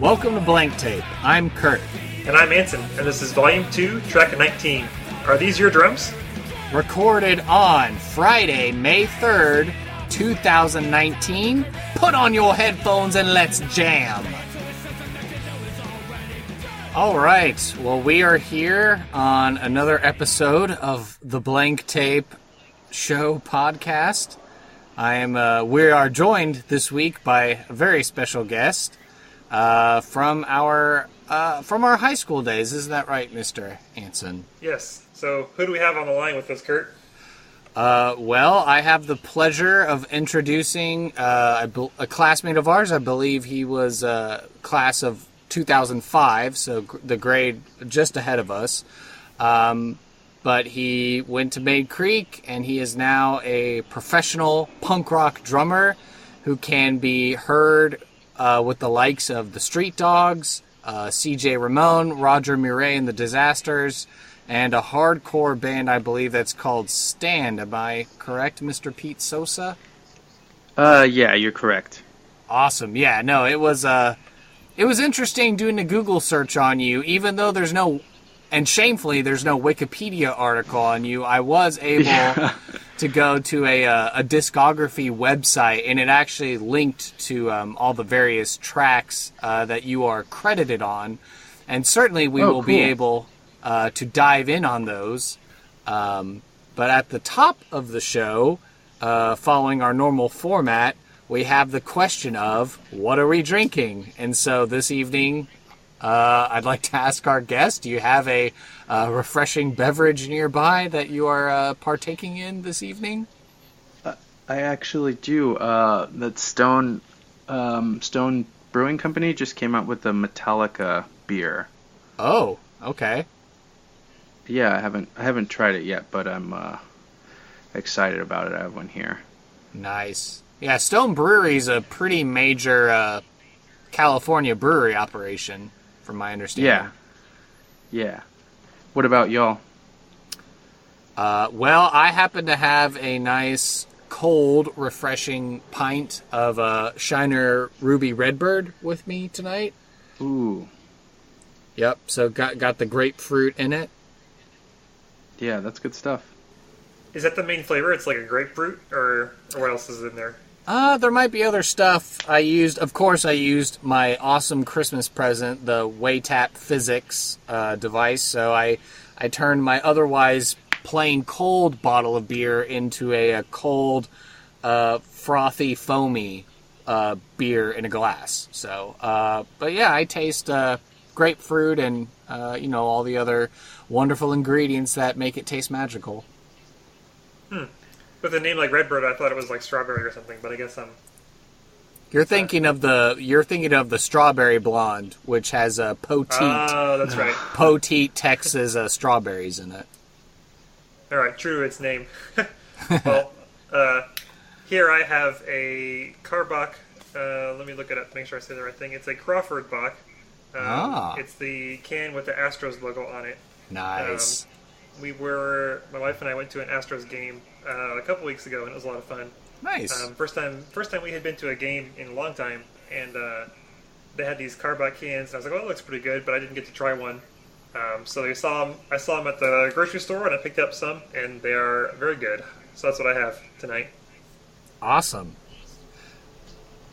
Welcome to Blank Tape. I'm Kurt. And I'm Anson, and this is Volume 2, Track 19. Are these your drums? Recorded on Friday, May 3rd, 2019. Put on your headphones and let's jam. All right. Well, we are here on another episode of the Blank Tape Show podcast. We are joined this week by a very special guest from our high school days. Isn't that right, Mr. Anson? Yes. So, who do we have on the line with us, Kurt? Well, I have the pleasure of introducing a classmate of ours. I believe he was class of 2005, so the grade just ahead of us. But he went to Maid Creek, and he is now a professional punk rock drummer who can be heard with the likes of the Street Dogs, C.J. Ramone, Rodger Pringle and the Disasters, and a hardcore band, I believe, that's called Stand. Am I correct, Mr. Pete Sosa? Yeah, you're correct. Awesome. Yeah, no, it was interesting doing a Google search on you, even though there's no Wikipedia article on you. I was able to go to a discography website, and it actually linked to all the various tracks that you are credited on, and certainly we will be able to dive in on those. But at the top of the show, following our normal format, we have the question of, what are we drinking? And so this evening, I'd like to ask our guest, do you have a refreshing beverage nearby that you are partaking in this evening? I actually do. That Stone Brewing Company just came out with a Metallica beer. Oh, okay. Yeah, I haven't tried it yet, but I'm excited about it. I have one here. Nice. Yeah, Stone Brewery is a pretty major California brewery operation, from my understanding. Yeah. What about y'all? Well, I happen to have a nice, cold, refreshing pint of Shiner Ruby Redbird with me tonight. Ooh. Yep, so got the grapefruit in it. Yeah, that's good stuff. Is that the main flavor? It's like a grapefruit, or what else is in there? There might be other stuff. I used my awesome Christmas present, the WayTap Physics device. So I turned my otherwise plain cold bottle of beer into a cold, frothy, foamy beer in a glass. So, but yeah, I taste grapefruit and all the other wonderful ingredients that make it taste magical. With a name like Redbird, I thought it was like strawberry or something, but I guess I'm... You're thinking of the Strawberry Blonde, which has a Poteet. Oh, that's right. Poteet Texas strawberries in it. All right, true to its name. Well, here I have a Karbach. Let me look it up, make sure I say the right thing. It's a Crawford Bach. It's the can with the Astros logo on it. Nice. My wife and I went to an Astros game a couple weeks ago, and it was a lot of fun. Nice. First time we had been to a game in a long time, and they had these Karbach cans, and I was like, "Oh, that looks pretty good," but I didn't get to try one. So I saw them at the grocery store, and I picked up some, and they are very good. So that's what I have tonight. Awesome.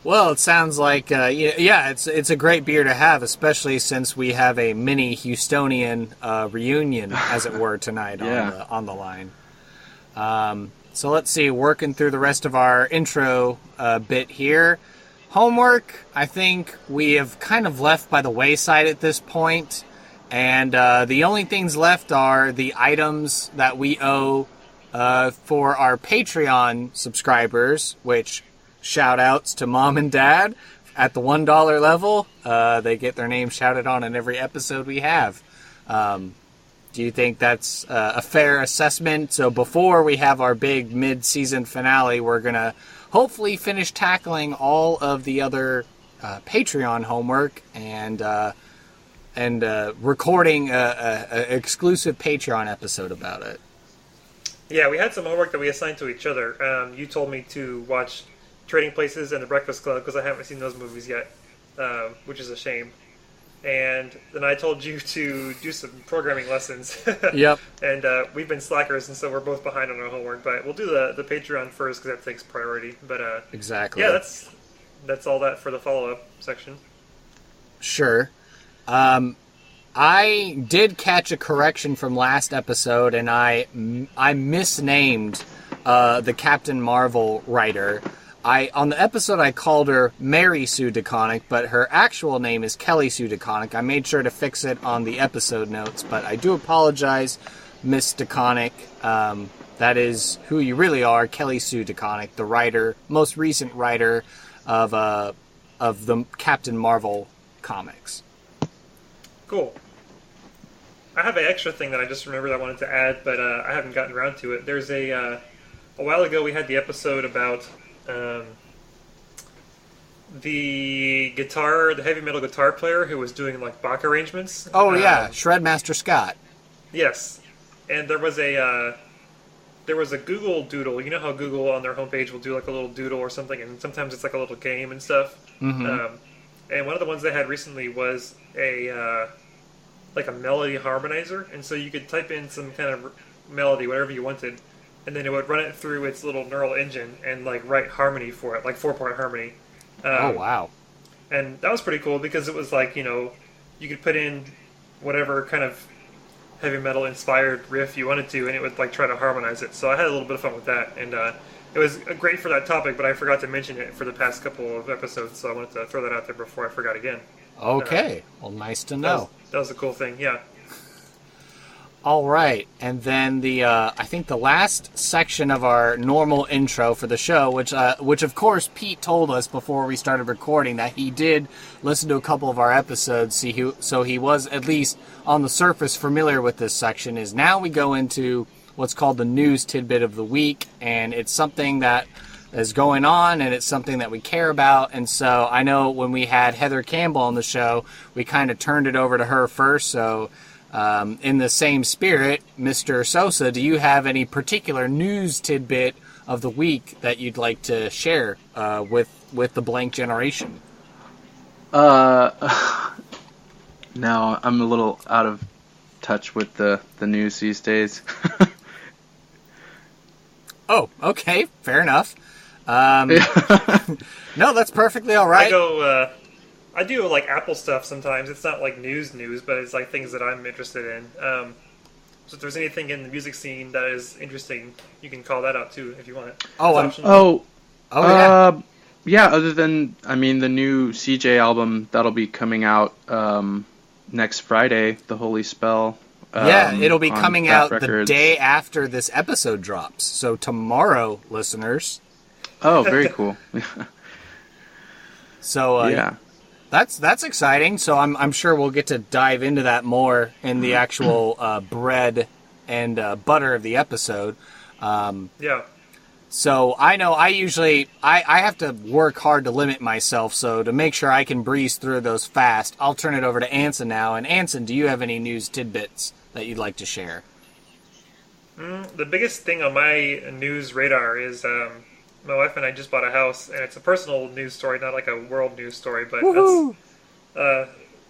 Well, it sounds like it's a great beer to have, especially since we have a mini Houstonian reunion, as it were, tonight on the line. So let's see, working through the rest of our intro bit here. Homework, I think we have kind of left by the wayside at this point, and the only things left are the items that we owe for our Patreon subscribers, which... Shout-outs to Mom and Dad at the $1 level. They get their name shouted on in every episode we have. Do you think that's a fair assessment? So before we have our big mid-season finale, we're going to hopefully finish tackling all of the other Patreon homework and recording an exclusive Patreon episode about it. Yeah, we had some homework that we assigned to each other. You told me to watch Trading Places and The Breakfast Club because I haven't seen those movies yet, which is a shame. and then I told you to do some programming lessons. Yep. And we've been slackers, and so we're both behind on our homework. But we'll do the Patreon first because that takes priority. But exactly. Yeah, that's all that for the follow-up section. Sure. I did catch a correction from last episode, and I misnamed the Captain Marvel writer. On the episode I called her Mary Sue DeConnick, but her actual name is Kelly Sue DeConnick. I made sure to fix it on the episode notes, but I do apologize, Miss DeConnick. That is who you really are, Kelly Sue DeConnick, the writer, most recent writer of the Captain Marvel comics. Cool. I have an extra thing that I just remembered I wanted to add, but I haven't gotten around to it. There's a while ago we had the episode about the heavy metal guitar player who was doing like Bach arrangements. Oh yeah, Shredmaster Scott. Yes, and there was a Google Doodle. You know how Google on their homepage will do like a little doodle or something, and sometimes it's like a little game and stuff. Mm-hmm. And one of the ones they had recently was like a melody harmonizer, and so you could type in some kind of melody, whatever you wanted, and then it would run it through its little neural engine and like write harmony for it, like 4-part harmony. Oh wow! And that was pretty cool because it was like, you know, you could put in whatever kind of heavy metal inspired riff you wanted to, and it would like try to harmonize it. So I had a little bit of fun with that, and it was great for that topic. But I forgot to mention it for the past couple of episodes, so I wanted to throw that out there before I forgot again. Okay, well, nice to know. That was a cool thing, yeah. All right, and then I think the last section of our normal intro for the show, which of course Pete told us before we started recording that he did listen to a couple of our episodes, so he was at least on the surface familiar with this section, is now we go into what's called the news tidbit of the week, and it's something that is going on, and it's something that we care about. And so I know when we had Heather Campbell on the show, we kind of turned it over to her first. So in the same spirit, Mr. Sosa, do you have any particular news tidbit of the week that you'd like to share with the blank generation? No, I'm a little out of touch with the news these days. Oh, okay, fair enough. No, that's perfectly all right. I do like Apple stuff sometimes. It's not like news, but it's like things that I'm interested in. So if there's anything in the music scene that is interesting, you can call that out too if you want it. Yeah. Other than, I mean, the new C.J. album that'll be coming out next Friday, The Holy Spell. It'll be coming out Records. The day after this episode drops. So tomorrow, listeners. Oh, very cool. So yeah, that's exciting. So I'm sure we'll get to dive into that more in the actual bread and butter of the episode. Yeah. So I know I have to work hard to limit myself. So to make sure I can breeze through those fast, I'll turn it over to Anson now. And Anson, do you have any news tidbits that you'd like to share? The biggest thing on my news radar is my wife and I just bought a house, and it's a personal news story, not like a world news story, but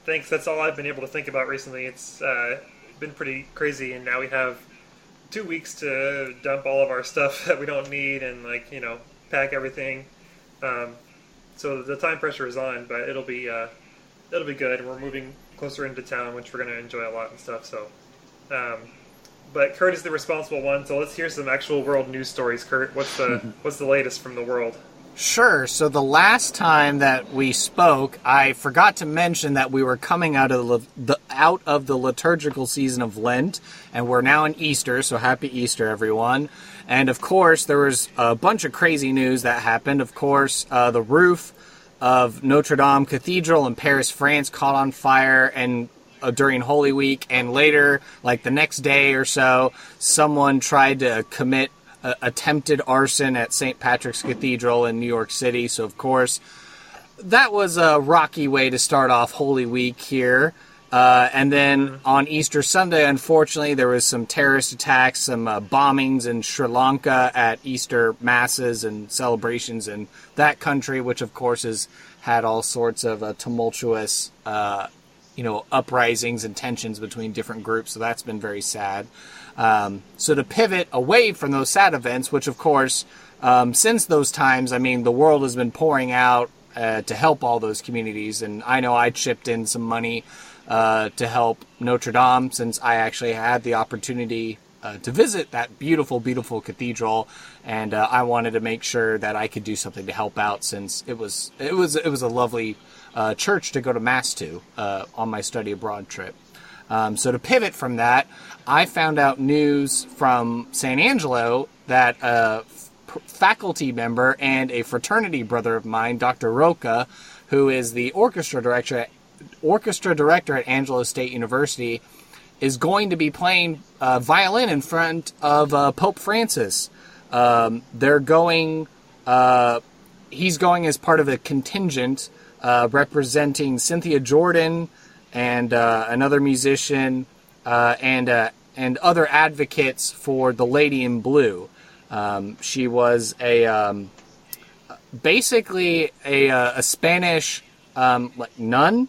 thanks. That's all I've been able to think about recently. It's been pretty crazy, and now we have 2 weeks to dump all of our stuff that we don't need and, like, you know, pack everything. So the time pressure is on, but it'll be good. And we're moving closer into town, which we're going to enjoy a lot and stuff. So, but Kurt is the responsible one. So let's hear some actual world news stories. Kurt, what's the latest from the world? Sure. So the last time that we spoke, I forgot to mention that we were coming out of the liturgical season of Lent, and we're now in Easter. So happy Easter, everyone! And of course, there was a bunch of crazy news that happened. Of course, the roof of Notre Dame Cathedral in Paris, France, caught on fire, and during Holy Week, and later, like the next day or so, someone tried to commit attempted arson at St. Patrick's Cathedral in New York City. So, of course, that was a rocky way to start off Holy Week here. And then on Easter Sunday, unfortunately, there was some terrorist attacks, some bombings in Sri Lanka at Easter masses and celebrations in that country, which, of course, has had all sorts of tumultuous uprisings and tensions between different groups. So that's been very sad. So to pivot away from those sad events, which of course, since those times, the world has been pouring out to help all those communities. And I know I chipped in some money to help Notre Dame, since I actually had the opportunity to visit that beautiful, beautiful cathedral, and I wanted to make sure that I could do something to help out, since it was a lovely church to go to mass to on my study abroad trip. So to pivot from that, I found out news from San Angelo that a faculty member and a fraternity brother of mine, Dr. Roca, who is the orchestra director at Angelo State University, is going to be playing violin in front of Pope Francis. He's going as part of a contingent representing Cynthia Jordan and another musician and other advocates for the Lady in Blue. She was basically a Spanish nun,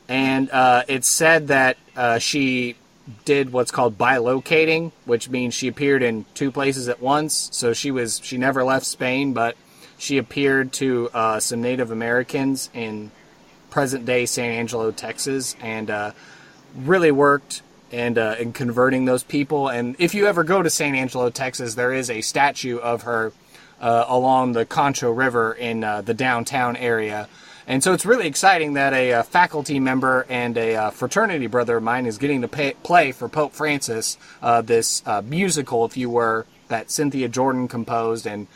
and it's said that she did what's called bilocating, which means she appeared in two places at once. So she never left Spain, but she appeared to some Native Americans in present-day San Angelo, Texas, and really worked in converting those people. And if you ever go to San Angelo, Texas, there is a statue of her along the Concho River in the downtown area. And so it's really exciting that a faculty member and a fraternity brother of mine is getting to play for Pope Francis this musical, if you were, that Cynthia Jordan composed and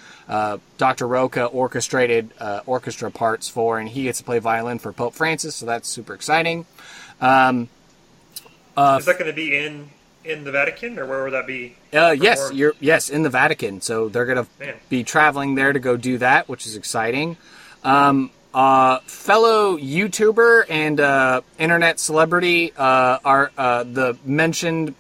Dr. Roca orchestrated orchestra parts for, and he gets to play violin for Pope Francis, so that's super exciting. Is that going to be in the Vatican, or where would that be? Yes, in the Vatican. So they're going to be traveling there to go do that, which is exciting. Fellow YouTuber and internet celebrity are the mentioned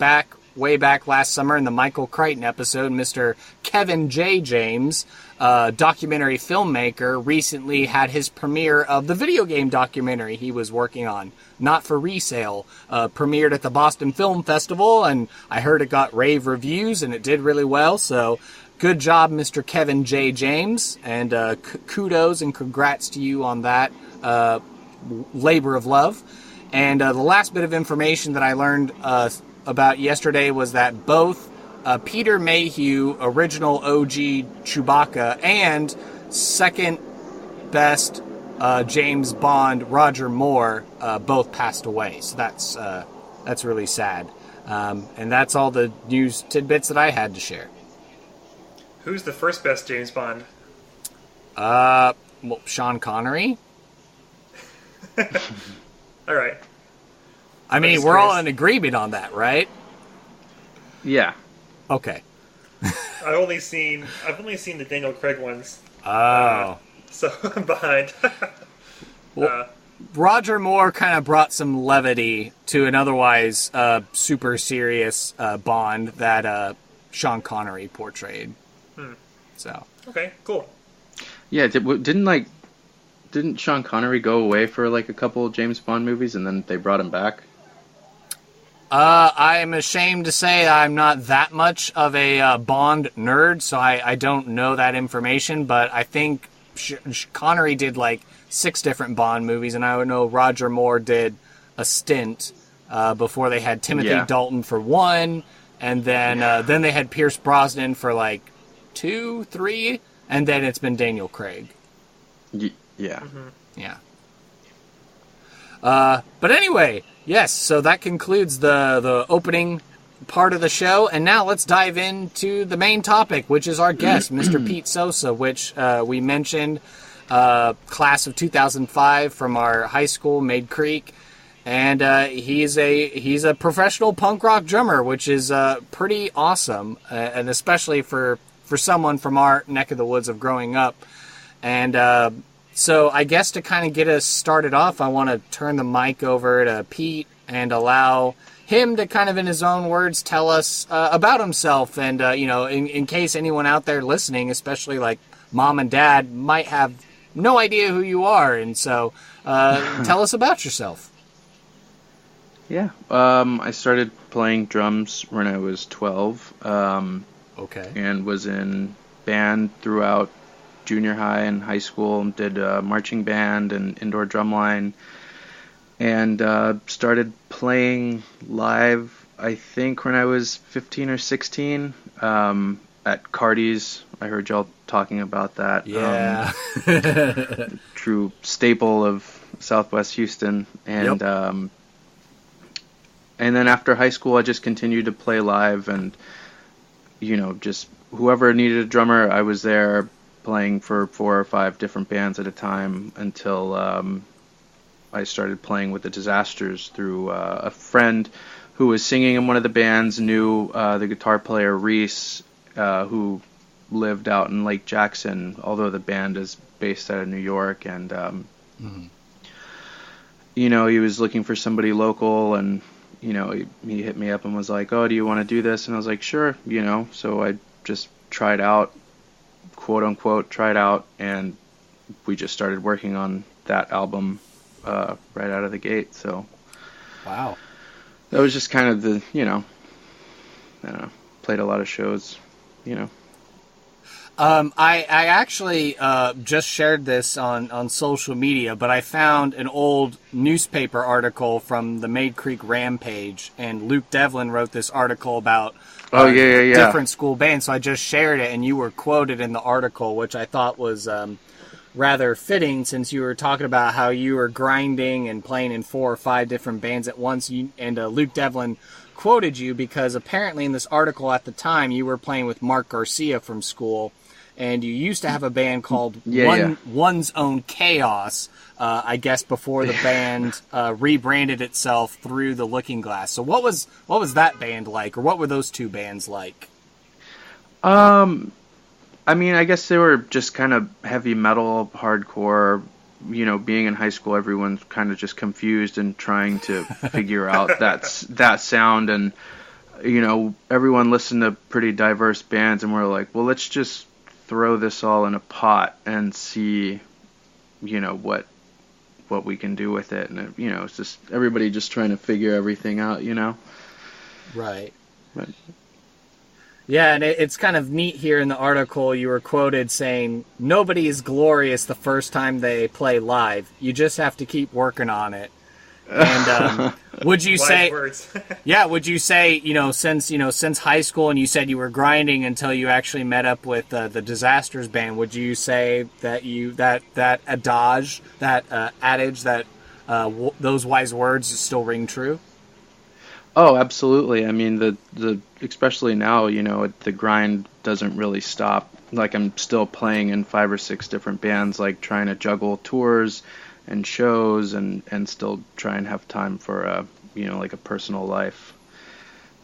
way back last summer in the Michael Crichton episode, Mr. Kevin J. James, documentary filmmaker, recently had his premiere of the video game documentary he was working on, Not for Resale, premiered at the Boston Film Festival, and I heard it got rave reviews, and it did really well, so good job, Mr. Kevin J. James, and kudos and congrats to you on that labor of love. And the last bit of information that I learned about yesterday was that both Peter Mayhew, original OG Chewbacca, and second best James Bond, Roger Moore, both passed away. So that's really sad. And that's all the news tidbits that I had to share. Who's the first best James Bond? Sean Connery. All right. We're all in agreement on that, right? Yeah. Okay. I've only seen the Daniel Craig ones. Oh. So I'm behind. Roger Moore kind of brought some levity to an otherwise super serious Bond that Sean Connery portrayed. So. Okay, cool. Yeah, didn't Sean Connery go away for like a couple of James Bond movies and then they brought him back? I'm ashamed to say I'm not that much of a Bond nerd, so I don't know that information, but I think Connery did like 6 different Bond movies, and I know Roger Moore did a stint before they had Timothy Dalton for 1, and then they had Pierce Brosnan for like 2, 3, and then it's been Daniel Craig. Yeah. Mm-hmm. Yeah. But anyway, yes, so that concludes the opening part of the show, and now let's dive into the main topic, which is our guest, Mr. Pete Sosa, which we mentioned, class of 2005 from our high school, Maid Creek, and he's a professional punk rock drummer, which is pretty awesome, and especially for someone from our neck of the woods of growing up. And so I guess to kind of get us started off, I want to turn the mic over to Pete and allow him to kind of, in his own words, tell us about himself. And, in case anyone out there listening, especially like mom and dad, might have no idea who you are. And so tell us about yourself. Yeah. I started playing drums when I was 12. Okay. And was in band throughout junior high and high school. Did marching band and indoor drumline, and started playing live. I think when I was 15 or 16 at Cardi's. I heard y'all talking about that. Yeah. True staple of Southwest Houston, and Yep. and then after high school, I just continued to play live, and just whoever needed a drummer, I was there playing for 4 or 5 different bands at a time until I started playing with the Disasters through a friend who was singing in one of the bands, knew the guitar player Reese, who lived out in Lake Jackson, although the band is based out of New York, and he was looking for somebody local, and he hit me up and was like, "Oh, do you want to do this?" And I was like, "Sure," So I just tried out, quote unquote, tried out, and we just started working on that album right out of the gate. So, Wow. that was just kind of the, I don't know, played a lot of shows, I actually just shared this on social media, but I found an old newspaper article from the Maid Creek Rampage, and Luke Devlin wrote this article about different school bands, so I just shared it, and you were quoted in the article, which I thought was rather fitting, since you were talking about how you were grinding and playing in 4 or 5 different bands at once, and Luke Devlin quoted you because apparently in this article at the time you were playing with Mark Garcia from school, and you used to have a band called One's Own Chaos, I guess before the band rebranded itself through the Looking Glass. So what was that band like, or what were those 2 bands like? I mean, I guess they were just kind of heavy metal, hardcore. Being in high school, everyone's kind of just confused and trying to figure out that sound, and everyone listened to pretty diverse bands, and we're like, well, let's just throw this all in a pot and see, what we can do with it, and it's just everybody just trying to figure everything out, Right. But, yeah, and it's kind of neat here in the article. You were quoted saying, "Nobody is glorious the first time they play live. You just have to keep working on it." And would you say, words. yeah, would you say, since high school, and you said you were grinding until you actually met up with the Disasters band, would you say that that adage, that adage, that those wise words still ring true? Oh, absolutely. I mean, the especially now, the grind doesn't really stop. Like, I'm still playing in 5 or 6 different bands, like trying to juggle tours and shows, and still try and have time for like a personal life.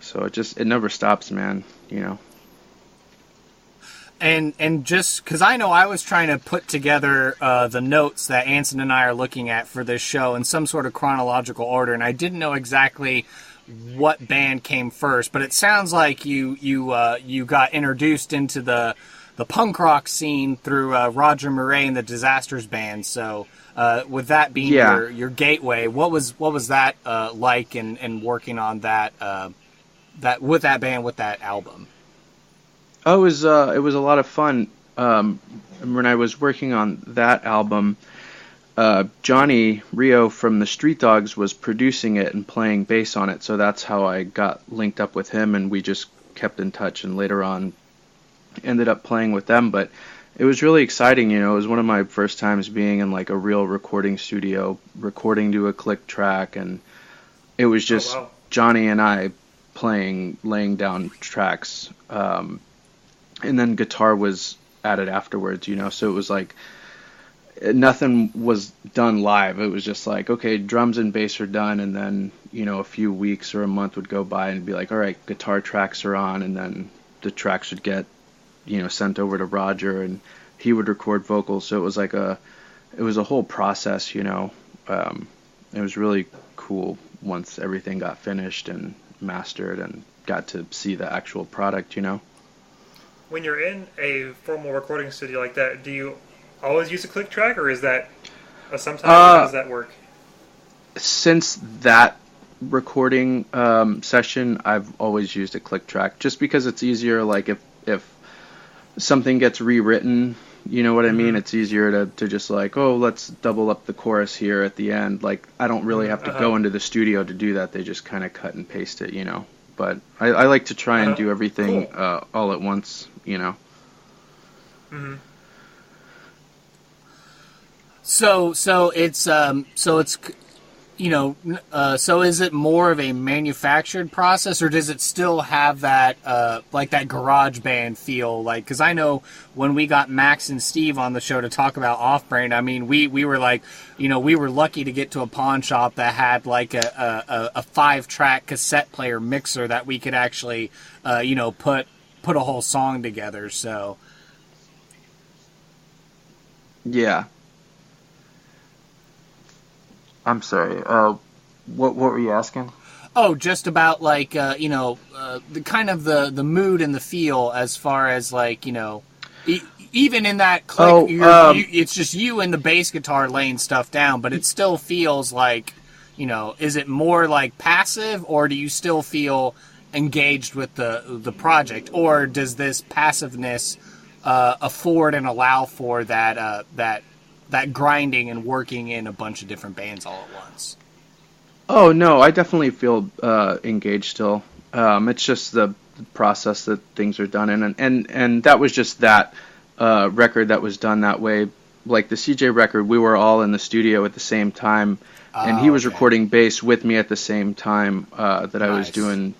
So it never stops, man. And just because I know I was trying to put together the notes that Anson and I are looking at for this show in some sort of chronological order, and I didn't know exactly what band came first, but it sounds like you got introduced into the punk rock scene through Rodger Murray and the Disasters band. So with that being your gateway, what was that like, and working on that with that band, with that album? Oh, it was a lot of fun. When I was working on that album, Johnny Rio from the Street Dogs was producing it and playing bass on it, so that's how I got linked up with him, and we just kept in touch, and later on ended up playing with them. But it was really exciting, it was one of my first times being in like a real recording studio, recording to a click track, and it was just Johnny and I laying down tracks, and then guitar was added afterwards, so it was like nothing was done live. It was just like, okay, drums and bass are done, and then a few weeks or a month would go by and be like, all right, guitar tracks are on, and then the tracks would get sent over to Rodger, and he would record vocals. So it was like it was a whole process. It was really cool once everything got finished and mastered and got to see the actual product. When you're in a formal recording studio like that, do you always use a click track, or is that sometimes? How does that work? Since that recording session, I've always used a click track just because it's easier. Like if something gets rewritten, you know what I mean? It's easier to just like, oh, let's double up the chorus here at the end. Like I don't really have to go into the studio to do that. They just kind of cut and paste it, you know. But I like to try and do everything all at once, you know. Mm-hmm. So it's you know, so is it more of a manufactured process, or does it still have that, like that garage band feel? Like, because I know when we got Max and Steve on the show to talk about Off-Brand, I mean, we were like, you know, we were lucky to get to a pawn shop that had like a 5-track cassette player mixer that we could actually, you know, put a whole song together. So. Yeah. I'm sorry. What were you asking? Oh, just about like you know, the kind of the mood and the feel as far as like, you know, even in that click, it's just you and the bass guitar laying stuff down, but it still feels like, you know, is it more like passive, or do you still feel engaged with the project, or does this passiveness afford and allow for that grinding and working in a bunch of different bands all at once? Oh no, I definitely feel engaged still. It's just the process that things are done in, and that was just that record that was done that way. Like the CJ record, we were all in the studio at the same time, and he was recording bass with me at the same time that I was doing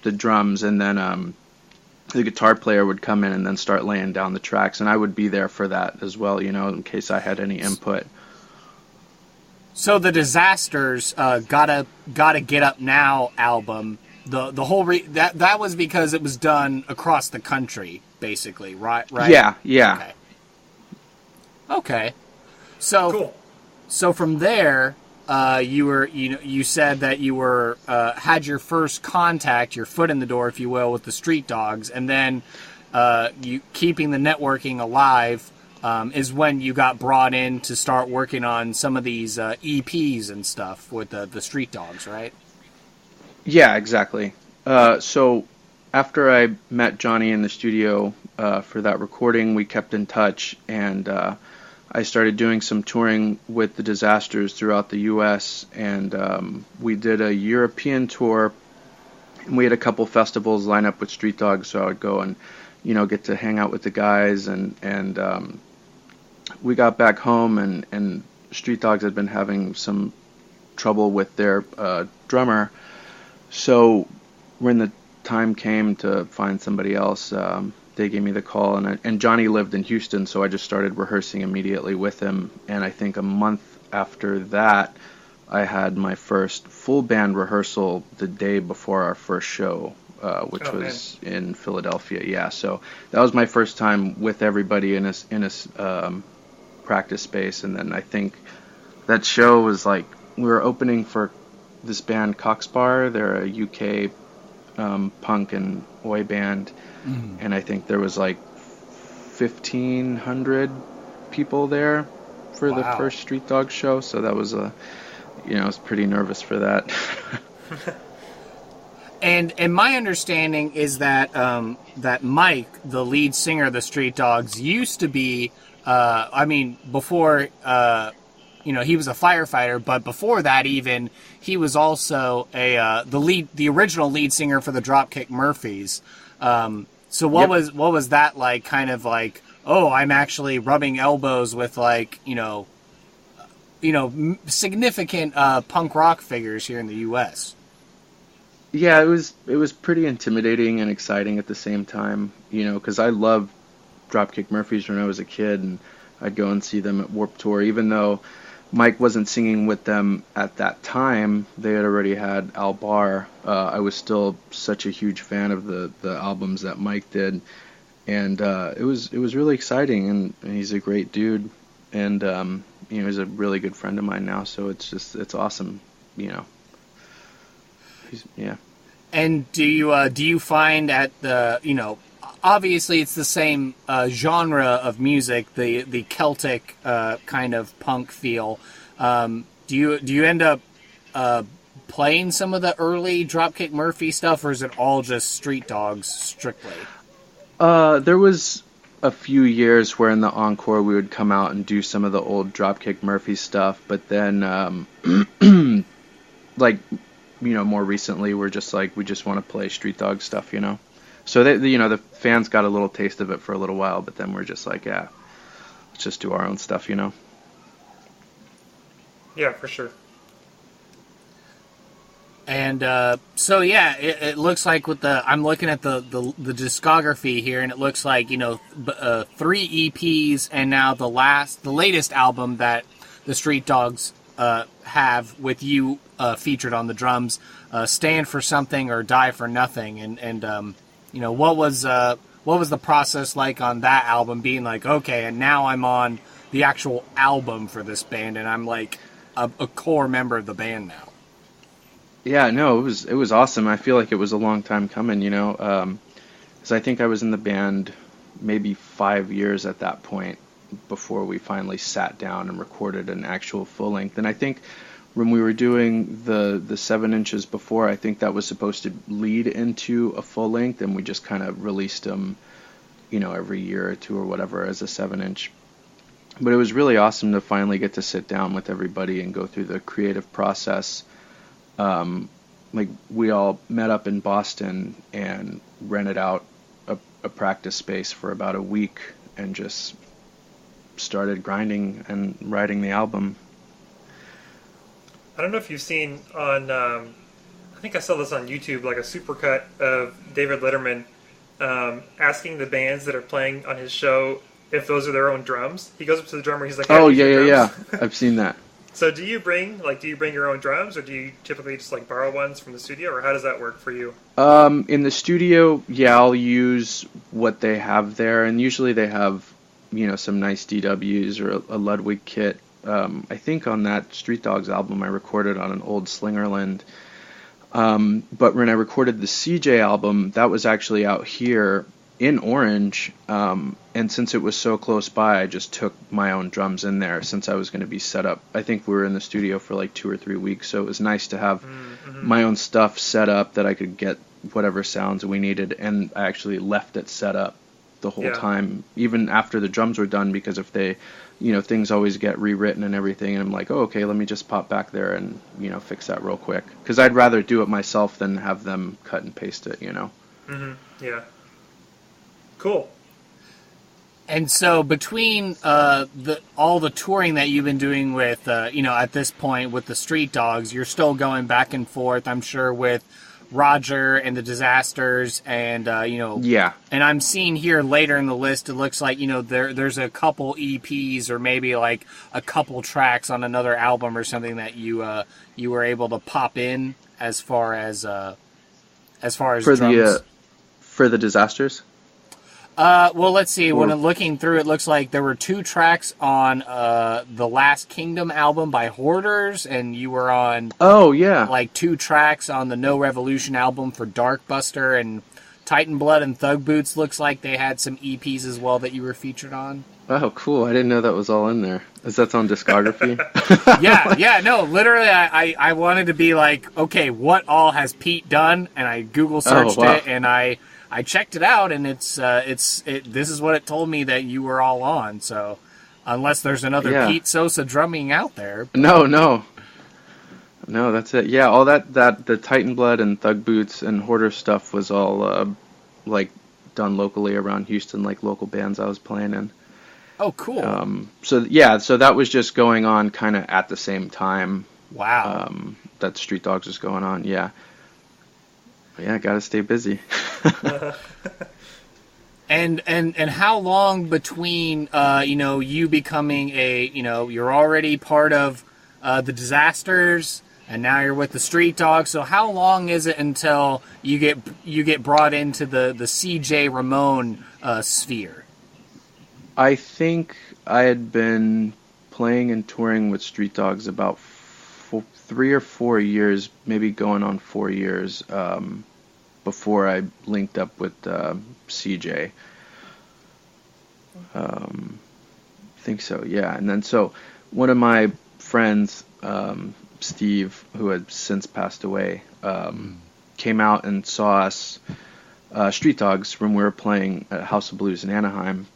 the drums, and then the guitar player would come in and then start laying down the tracks, and I would be there for that as well, you know, in case I had any input. So the Disasters gotta Get Up Now album, the whole that was because it was done across the country, basically, right? Yeah. Okay. So cool. So from there, you said that you were had your first contact, your foot in the door, if you will, with the Street Dogs, and then you keeping the networking alive is when you got brought in to start working on some of these EPs and stuff with the Street Dogs, right? Yeah, exactly. So after I met Johnny in the studio for that recording, we kept in touch, and I started doing some touring with the Disasters throughout the U.S., and we did a European tour, and we had a couple festivals line up with Street Dogs, so I would go and, you know, get to hang out with the guys, and we got back home, and Street Dogs had been having some trouble with their drummer, so when the time came to find somebody else, they gave me the call, and Johnny lived in Houston, so I just started rehearsing immediately with him, and I think a month after that, I had my first full band rehearsal the day before our first show, which was in Philadelphia. Yeah, so that was my first time with everybody in a practice space, and then I think that show was like, we were opening for this band Coxbar. They're a UK punk and oi band, and I think there was like 1,500 people there for the first Street Dog show, so that was I was pretty nervous for that. And my understanding is that that Mike, the lead singer of the Street Dogs, used to be, before, he was a firefighter, but before that even, he was also the original lead singer for the Dropkick Murphys. So what was that like? Kind of like, oh, I'm actually rubbing elbows with significant punk rock figures here in the U.S. Yeah, it was pretty intimidating and exciting at the same time, because I loved Dropkick Murphys when I was a kid, and I'd go and see them at Warped Tour, even though Mike wasn't singing with them at that time. They had already had Al Barr. I was still such a huge fan of the albums that Mike did, and it was really exciting. And he's a great dude, and he's a really good friend of mine now. So it's awesome, Yeah. And do you find at the obviously it's the same genre of music, the Celtic kind of punk feel. Do you end up playing some of the early Dropkick Murphy stuff, or is it all just Street Dogs strictly? There was a few years where in the encore we would come out and do some of the old Dropkick Murphy stuff, but then like, you know, more recently we're just like, we just want to play Street Dog stuff, you know. So they, you know, the fans got a little taste of it for a little while, but then we're just like, yeah, let's just do our own stuff, you know. Yeah, for sure. And so yeah, it looks like with I'm looking at the discography here, and it looks like, you know, 3 EPs, and now the latest album that the Street Dogs have with you featured on the drums, Stand for Something or Die for Nothing, and you know, what was the process like on that album, being like, okay, and now I'm on the actual album for this band, and I'm like a core member of the band now. Yeah, no, it was awesome. I feel like it was a long time coming, you know, because I think I was in the band maybe 5 years at that point before we finally sat down and recorded an actual full length. And I think when we were doing the 7 inches before, I think that was supposed to lead into a full length, and we just kind of released them, you know, every year or two or whatever as a 7-inch. But it was really awesome to finally get to sit down with everybody and go through the creative process. Like, we all met up in Boston and rented out a practice space for about a week and just started grinding and writing the album. I don't know if you've seen on, I think I saw this on YouTube, like a supercut of David Letterman asking the bands that are playing on his show if those are their own drums. He goes up to the drummer, he's like, "Oh, yeah. I've seen that." So do you bring your own drums, or do you typically just like borrow ones from the studio, or how does that work for you? In the studio, yeah, I'll use what they have there, and usually they have, you know, some nice DWs or a Ludwig kit. I think on that Street Dogs album I recorded on an old Slingerland. But when I recorded the CJ album, that was actually out here in Orange, and since it was so close by, I just took my own drums in there since I was going to be set up. I think we were in the studio for like 2 or 3 weeks, so it was nice to have my own stuff set up that I could get whatever sounds we needed, and I actually left it set up the whole time, even after the drums were done, because if they, you know, things always get rewritten and everything, and I'm like, oh, okay, let me just pop back there and, you know, fix that real quick, because I'd rather do it myself than have them cut and paste it, you know. Yeah. Cool. And so between all the touring that you've been doing with, you know, at this point with the Street Dogs, you're still going back and forth, I'm sure, with Rodger and the Disasters, and you know, yeah. And I'm seeing here later in the list, it looks like, you know, there's a couple EPs or maybe like a couple tracks on another album or something that you were able to pop in as far as for drums. For the Disasters. Well, let's see. When I'm looking through, it looks like there were 2 tracks on the Last Kingdom album by Hoarders, and you were on like 2 tracks on the No Revolution album for Darkbuster, and Titan Blood and Thug Boots looks like they had some EPs as well that you were featured on. Oh, cool. I didn't know that was all in there. Is that on discography? Yeah, no, literally I wanted to be like, okay, what all has Pete done? And I Google searched it, and I checked it out, and this is what it told me that you were all on. So, unless there's another Pete Sosa drumming out there. No, that's it. Yeah, all that the Titan Blood and Thug Boots and Hoarder stuff was all like done locally around Houston, like local bands I was playing in. Oh, cool. So that was just going on kind of at the same time. Wow. That Street Dogs was going on. Yeah. Yeah, gotta stay busy. And how long between you know, you becoming you're already part of the Disasters, and now you're with the Street Dogs. So how long is it until you get brought into the CJ Ramone sphere? I think I had been playing and touring with Street Dogs about 3 or 4 years, maybe going on 4 years, before I linked up with CJ. I think so, yeah. And then so one of my friends, Steve, who had since passed away, came out and saw us, Street Dogs, when we were playing at House of Blues in Anaheim.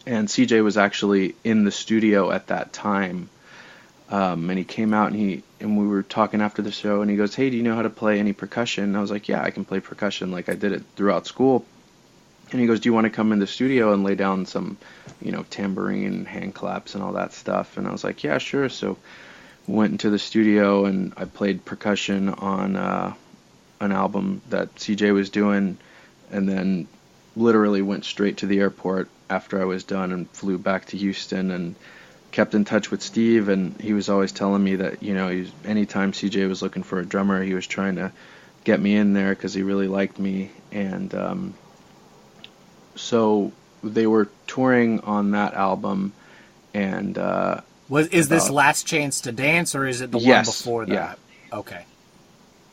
And CJ was actually in the studio at that time. And he came out and we were talking after the show, and he goes, "Hey, do you know how to play any percussion?" And I was like, "Yeah, I can play percussion. Like, I did it throughout school." And he goes, "Do you want to come in the studio and lay down some, tambourine, hand claps, and all that stuff?" And I was like, "Yeah, sure." So went into the studio, and I played percussion on an album that CJ was doing, and then literally went straight to the airport after I was done and flew back to Houston and kept in touch with Steve. And he was always telling me that, anytime CJ was looking for a drummer, he was trying to get me in there because he really liked me. And so they were touring on that album. And is this Last Chance to Dance, or is it the one before that? Yeah. Okay.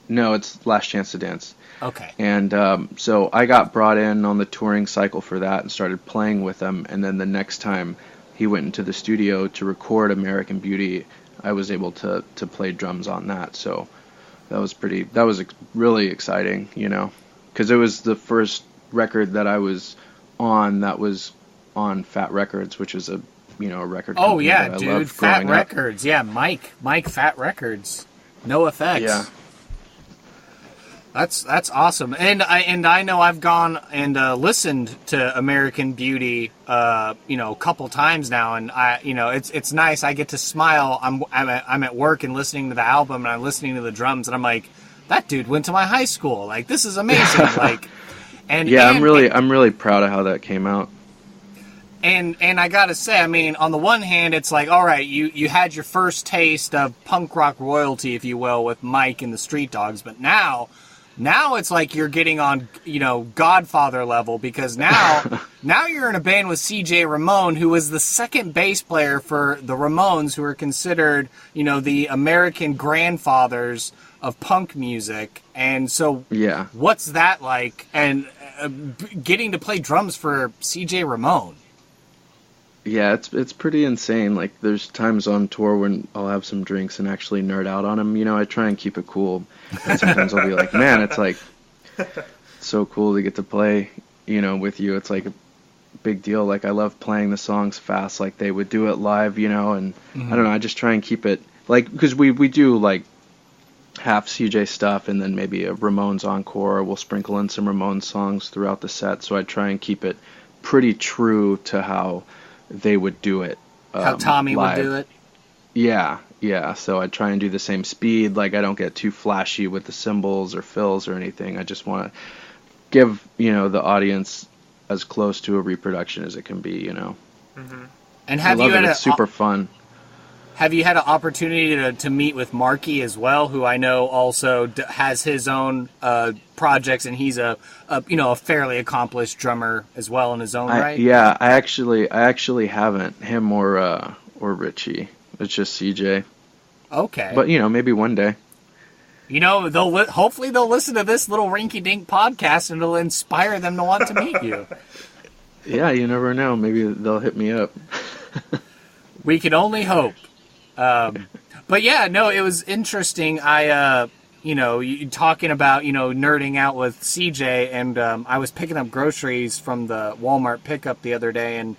No, it's Last Chance to Dance. Okay. And so I got brought in on the touring cycle for that and started playing with him. And then the next time he went into the studio to record American Beauty, I was able to play drums on that. So that was really exciting, because it was the first record that I was on that was on Fat Records, which is a record company. Oh yeah, that I dude, loved Fat growing up. Records. Yeah, Mike Fat Records. No effects. Yeah. That's awesome. And I know I've gone and listened to American Beauty a couple times now, and it's nice. I get to smile. I'm at work and listening to the album, and I'm listening to the drums, and I'm like, that dude went to my high school. Like, this is amazing. I'm really proud of how that came out. And I gotta say, I mean, on the one hand, it's like, all right, you had your first taste of punk rock royalty, if you will, with Mike and the Street Dogs, but now it's like you're getting on, Godfather level, because now you're in a band with C.J. Ramone, who was the second bass player for the Ramones, who are considered, the American grandfathers of punk music. And so, yeah, what's that like? And getting to play drums for C.J. Ramone. Yeah, it's pretty insane. Like, there's times on tour when I'll have some drinks and actually nerd out on him. I try and keep it cool. And sometimes I'll be like, man, it's like so cool to get to play, with you. It's like a big deal. Like, I love playing the songs fast like they would do it live, and I don't know, I just try and keep it, like, because we do, like, half CJ stuff and then maybe a Ramones encore. We'll sprinkle in some Ramones songs throughout the set, so I try and keep it pretty true to how they would do it. How Tommy live. would do it? Yeah. So I try and do the same speed. Like, I don't get too flashy with the cymbals or fills or anything. I just want to give, the audience as close to a reproduction as it can be, Mm-hmm. And it's super fun. Have you had an opportunity to meet with Marky as well, who I know also has his own projects, and he's a fairly accomplished drummer as well in his own right? Yeah, I actually haven't, him or Richie. It's just CJ. Okay. But maybe one day. Hopefully they'll listen to this little rinky-dink podcast, and it'll inspire them to want to meet you. Yeah, you never know. Maybe they'll hit me up. We can only hope. But yeah, no, it was interesting. You talking about, nerding out with CJ, and I was picking up groceries from the Walmart pickup the other day, and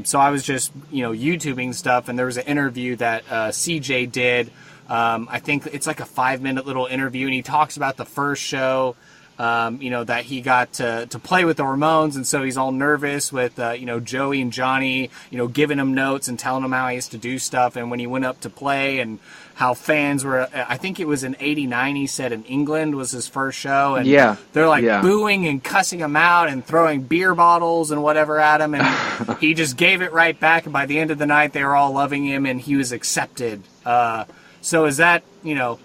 so I was just, YouTubing stuff, and there was an interview that CJ did. I think it's like a 5-minute little interview, and he talks about the first show, that he got to play with the Ramones, and so he's all nervous with, Joey and Johnny, giving him notes and telling him how he has to do stuff, and when he went up to play, and how fans were, I think it was in '89, he said, in England was his first show, and they're booing and cussing him out and throwing beer bottles and whatever at him, and he just gave it right back, and by the end of the night, they were all loving him, and he was accepted. So is that, no,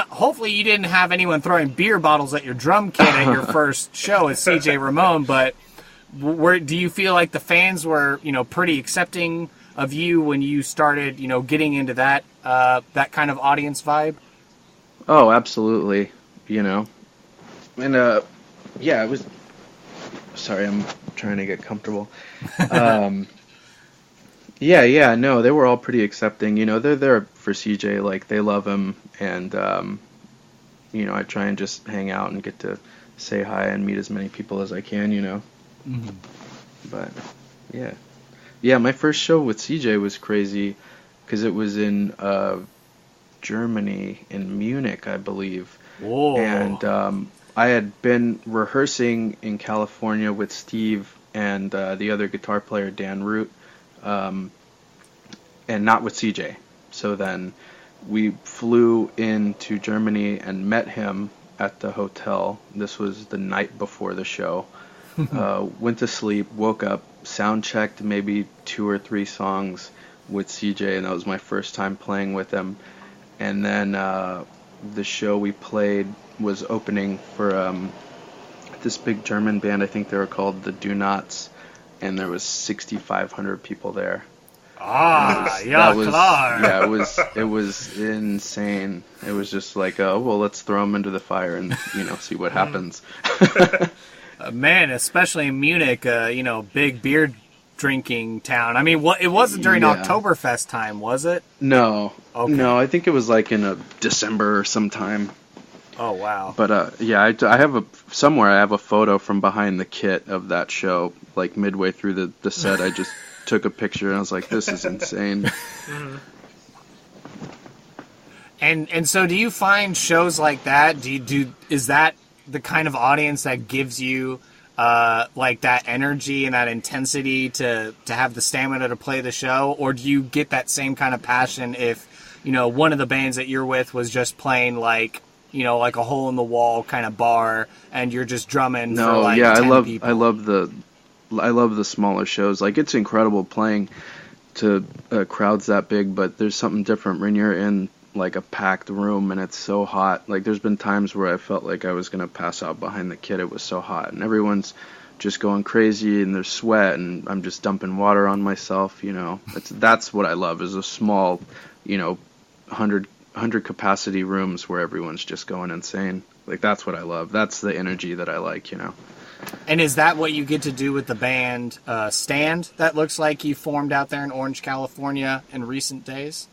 hopefully you didn't have anyone throwing beer bottles at your drum kit at your first show with C.J. Ramone, but do you feel like the fans were, pretty accepting of you when you started, getting into that kind of audience vibe? Oh, absolutely. And yeah, it was. Sorry, I'm trying to get comfortable. Yeah, no, they were all pretty accepting. They're there for for CJ. Like, they love him, and I try and just hang out and get to say hi and meet as many people as I can, Mm-hmm. But yeah, my first show with CJ was crazy because it was in Germany, in Munich, I believe. Whoa. And I had been rehearsing in California with Steve and the other guitar player, Dan Root, and not with CJ. So then we flew into Germany and met him at the hotel. This was the night before the show. Went to sleep, woke up, sound checked maybe 2 or 3 songs with CJ, and that was my first time playing with him. And then the show we played was opening for this big German band. I think they were called the Do Nots, and there was 6,500 people there. Ah, Yeah, klar. it was insane. It was just like, well, let's throw them into the fire and see what happens. Man, especially in Munich, big beer drinking town. I mean, it wasn't during Oktoberfest time, was it? No. Okay. No, I think it was like in December or sometime. Oh, wow. But I have a photo from behind the kit of that show. Like midway through the set, I just took a picture and I was like, this is insane. Mm-hmm. And so do you find shows like that, is that the kind of audience that gives you like that energy and that intensity to have the stamina to play the show? Or do you get that same kind of passion if, one of the bands that you're with was just playing like a hole in the wall kind of bar and you're just drumming for like 10 people? I love the smaller shows. Like, it's incredible playing to crowds that big, but there's something different when you're in like a packed room and it's so hot. Like, there's been times where I felt like I was gonna pass out behind the kit. It was so hot, and everyone's just going crazy, and there's sweat, and I'm just dumping water on myself. That's what I love, is a small, 100 capacity rooms where everyone's just going insane. Like, that's what I love. That's the energy that I like. And is that what you get to do with the band Stand that looks like you formed out there in Orange, California in recent days?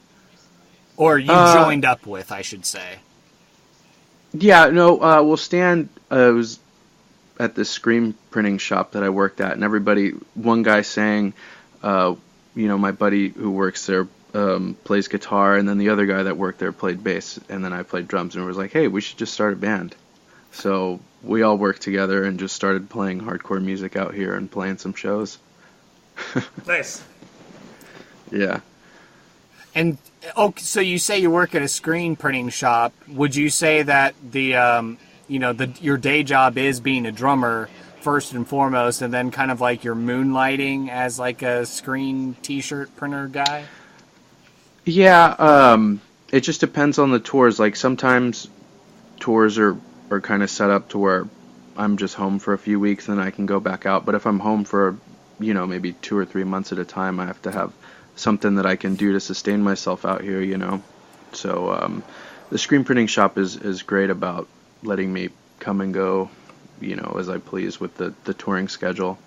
Or you joined up with, I should say. Yeah, no, well, Stan was at this screen printing shop that I worked at, and one guy sang, my buddy who works there plays guitar, and then the other guy that worked there played bass, and then I played drums, and we was like, hey, we should just start a band. So we all worked together and just started playing hardcore music out here and playing some shows. Nice. Yeah. And so you say you work at a screen printing shop. Would you say that your day job is being a drummer first and foremost, and then kind of like you're moonlighting as like a screen T-shirt printer guy? Yeah, it just depends on the tours. Like, sometimes tours are kind of set up to where I'm just home for a few weeks and then I can go back out. But if I'm home for, maybe 2 or 3 months at a time, I have to have something that I can do to sustain myself out here, So the screen printing shop is great about letting me come and go, as I please with the touring schedule.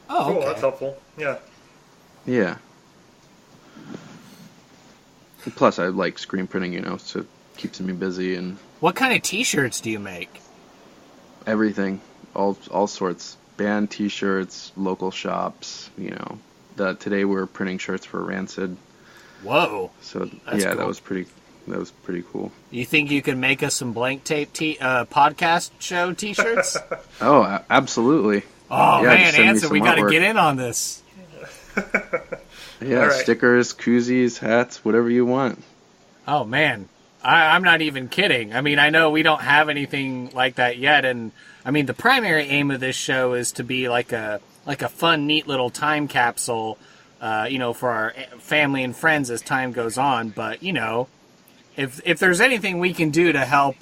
Oh, okay. Cool, that's helpful. Yeah. Yeah. Plus, I like screen printing, so it keeps me busy. And what kind of T-shirts do you make? Everything, all sorts. Band T-shirts, local shops. Today we're printing shirts for Rancid. Whoa! So that's cool. that was pretty cool. You think you can make us some blank tape podcast show T-shirts? Oh, absolutely. Oh yeah, man, Anson, we got to get in on this. Yeah, right. Stickers, koozies, hats, whatever you want. Oh, man. I'm not even kidding. I mean, I know we don't have anything like that yet, and I mean, the primary aim of this show is to be like a fun, neat little time capsule, for our family and friends as time goes on. But, if there's anything we can do to help,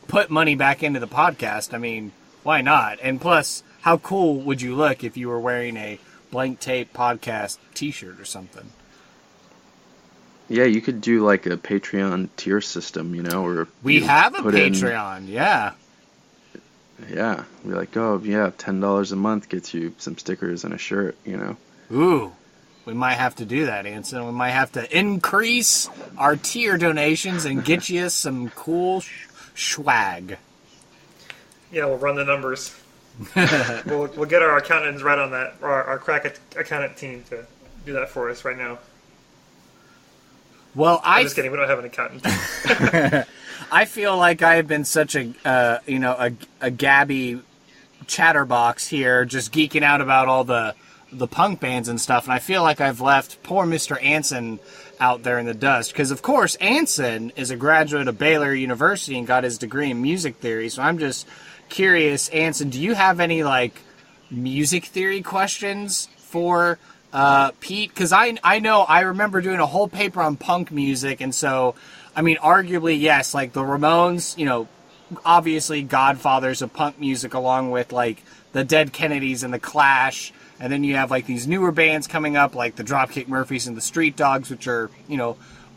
put money back into the podcast, I mean, why not? And plus, how cool would you look if you were wearing a Blank Tape Podcast T-shirt or something? Yeah, you could do like a Patreon tier system, or we have a Patreon. Yeah, be like, oh yeah, $10 a month gets you some stickers and a shirt, Ooh, We might have to do that, Anson. We might have to increase our tier donations and get you some cool swag. Yeah, we'll run the numbers. we'll get our accountants right on that, or our crack accountant team to do that for us right now. Well, I'm just kidding. We don't have an accountant. I feel like I've been such a gabby chatterbox here, just geeking out about all the punk bands and stuff, and I feel like I've left poor Mr. Anson out there in the dust, because of course Anson is a graduate of Baylor University and got his degree in music theory, so I'm just curious, Anson, do you have any like music theory questions for Pete? Because I know I remember doing a whole paper on punk music, and so I mean arguably yes, like the Ramones, obviously godfathers of punk music, along with like the Dead Kennedys and the Clash, and then you have like these newer bands coming up like the Dropkick Murphys and the Street Dogs, which are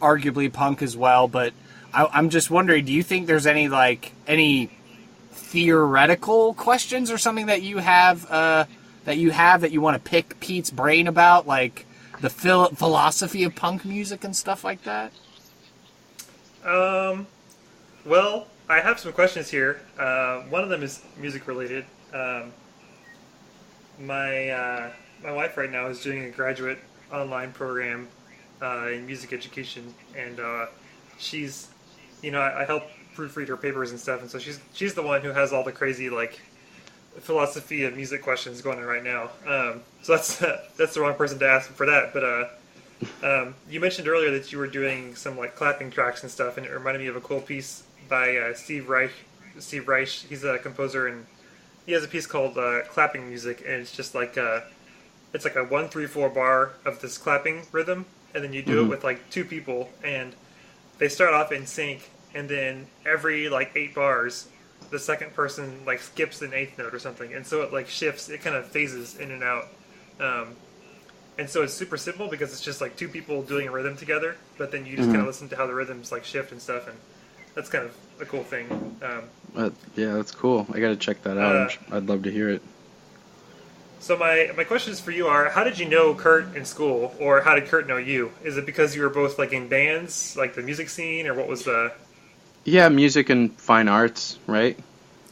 arguably punk as well. But I'm just wondering, do you think there's any theoretical questions or something that you have that you want to pick Pete's brain about, like the philosophy of punk music and stuff like that? Well, I have some questions here. One of them is music related. My wife right now is doing a graduate online program in music education, and she's, I help proofread her papers and stuff, and so she's the one who has all the crazy like philosophy of music questions going on right now. So that's the wrong person to ask for that. But you mentioned earlier that you were doing some like clapping tracks and stuff, and it reminded me of a cool piece by Steve Reich. Steve Reich, he's a composer, and he has a piece called Clapping Music, and it's just like it's like a 1-3-4 bar of this clapping rhythm, and then you do it with like two people, and they start off in sync, and then every like 8 bars, the second person like skips an 8th note or something, and so it like shifts, it kind of phases in and out. And so it's super simple because it's just like two people doing a rhythm together, but then you just kind of listen to how the rhythms like shift and stuff, and that's kind of a cool thing. Yeah, that's cool. I gotta check that out. I'd love to hear it. So my questions for you are, how did you know Kurt in school, or how did Kurt know you? Is it because you were both like in bands, like the music scene, or what was the... Yeah, music and fine arts, right?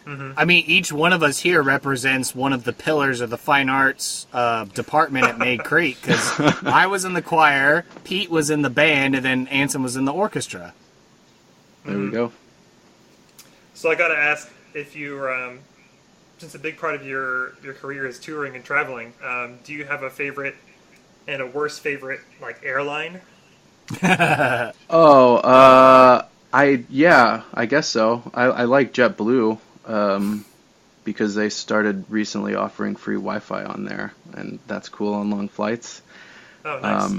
Mm-hmm. I mean, each one of us here represents one of the pillars of the fine arts department at May Creek, because I was in the choir, Pete was in the band, and then Anson was in the orchestra. There we go. So I got to ask, if you, since a big part of your career is touring and traveling, do you have a favorite and a worst favorite, like, airline? I guess so. I like JetBlue because they started recently offering free Wi-Fi on there, and that's cool on long flights. Oh, nice.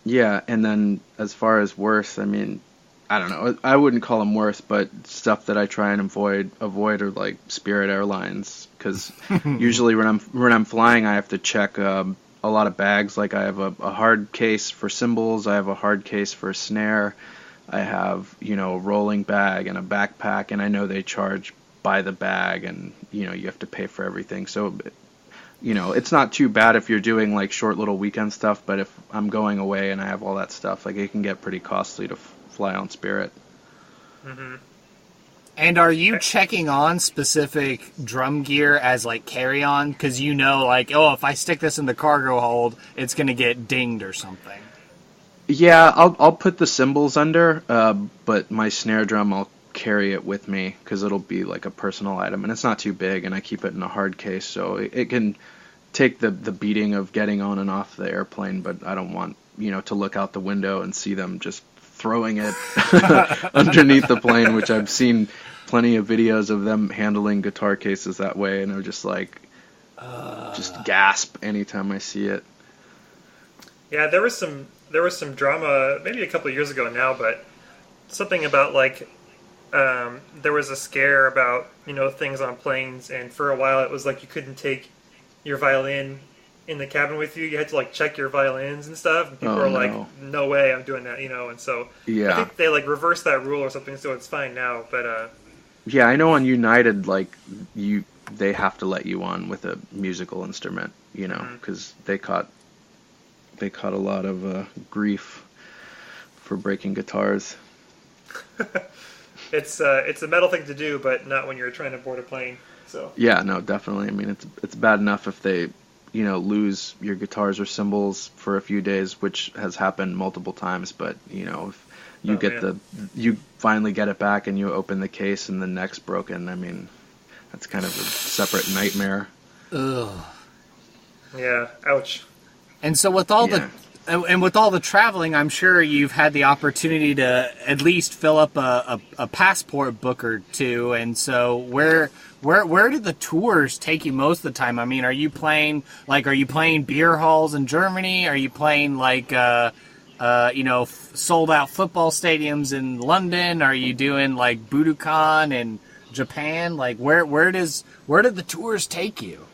Yeah, and then as far as worst, I mean, I don't know. I wouldn't call them worst, but stuff that I try and avoid are like Spirit Airlines, because usually when I'm flying, I have to check a lot of bags. Like I have a hard case for cymbals, I have a hard case for a snare, I have a rolling bag and a backpack, and I know they charge by the bag, and you have to pay for everything. So it's not too bad if you're doing like short little weekend stuff, but if I'm going away and I have all that stuff, like it can get pretty costly to fly on Spirit. Mm-hmm. And are you checking on specific drum gear as like carry-on? Because like, if I stick this in the cargo hold, it's going to get dinged or something. Yeah, I'll put the cymbals under, but my snare drum, I'll carry it with me because it'll be like a personal item, and it's not too big, and I keep it in a hard case, so it can take the beating of getting on and off the airplane, but I don't want to look out the window and see them just throwing it underneath the plane, which I've seen plenty of videos of them handling guitar cases that way, and I'm just like just gasp anytime I see it. Yeah, there was some drama maybe a couple of years ago now, but something about like there was a scare about things on planes, and for a while it was like you couldn't take your violin in the cabin with you. You had to like check your violins and stuff, and people were like, no way I'm doing that, and so I think they like reversed that rule or something, so it's fine now. But yeah, I know on United, like they have to let you on with a musical instrument, because they caught they caught a lot of grief for breaking guitars. It's a metal thing to do, but not when you're trying to board a plane. So Yeah, no, definitely. I mean, it's bad enough if they, lose your guitars or cymbals for a few days, which has happened multiple times. But if you finally get it back and you open the case and the neck's broken, I mean, that's kind of a separate nightmare. Ugh. Yeah, ouch. And so with all the traveling, I'm sure you've had the opportunity to at least fill up a passport book or two. And so where do the tours take you most of the time? I mean, are you playing beer halls in Germany? Are you playing sold out football stadiums in London? Are you doing like Budokan in Japan? Like where do the tours take you?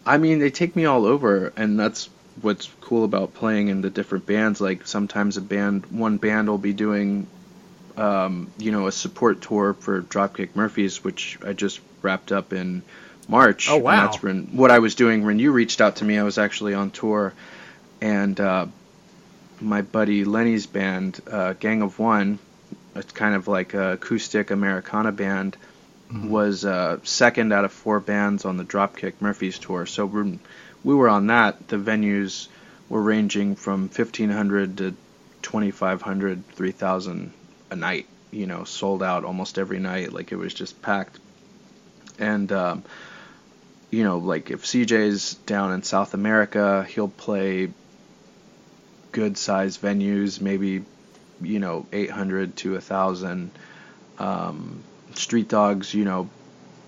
I mean, they take me all over, and that's what's cool about playing in the different bands. Like sometimes one band will be doing, a support tour for Dropkick Murphys, which I just wrapped up in March. Oh wow! And that's what I was doing when you reached out to me. I was actually on tour, and my buddy Lenny's band, Gang of One, it's kind of like a acoustic Americana band, was second out of 4 bands on the Dropkick Murphys tour. So we were on that. The venues were ranging from 1,500 to 2,500, 3,000 a night. Sold out almost every night. Like it was just packed. And like if CJ's down in South America, he'll play good sized venues, maybe 800 to 1,000. Street Dogs,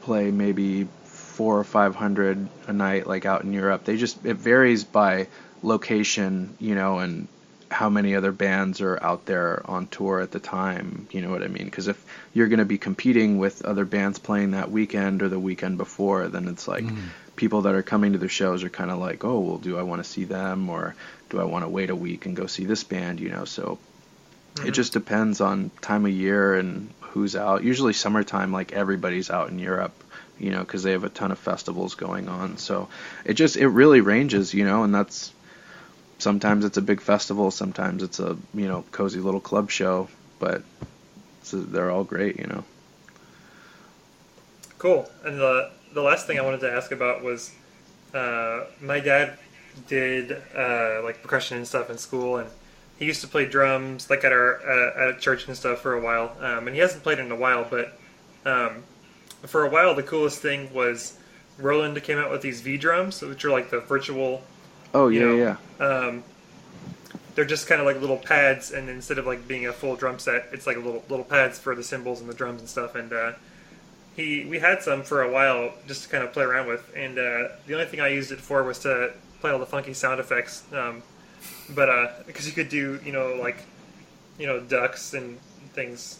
play maybe 400 or 500 a night, like out in Europe. It varies by location, and how many other bands are out there on tour at the time. You know what I mean? Because if you're going to be competing with other bands playing that weekend or the weekend before, then it's like people that are coming to the shows are kind of like, oh, well, do I want to see them, or do I want to wait a week and go see this band? So it just depends on time of year and who's out. Usually summertime, like everybody's out in Europe, because they have a ton of festivals going on. So it really ranges, and that's, sometimes it's a big festival, sometimes it's a, cozy little club show, but they're all great, Cool. And the last thing I wanted to ask about was, my dad did like percussion and stuff in school, and he used to play drums like at church and stuff for a while, and he hasn't played in a while. But for a while, the coolest thing was Roland came out with these V drums, which are like the virtual. Oh yeah, yeah. They're just kind of like little pads, and instead of like being a full drum set, it's like little pads for the cymbals and the drums and stuff. And we had some for a while just to kind of play around with, and the only thing I used it for was to play all the funky sound effects. But because you could do, ducks and things,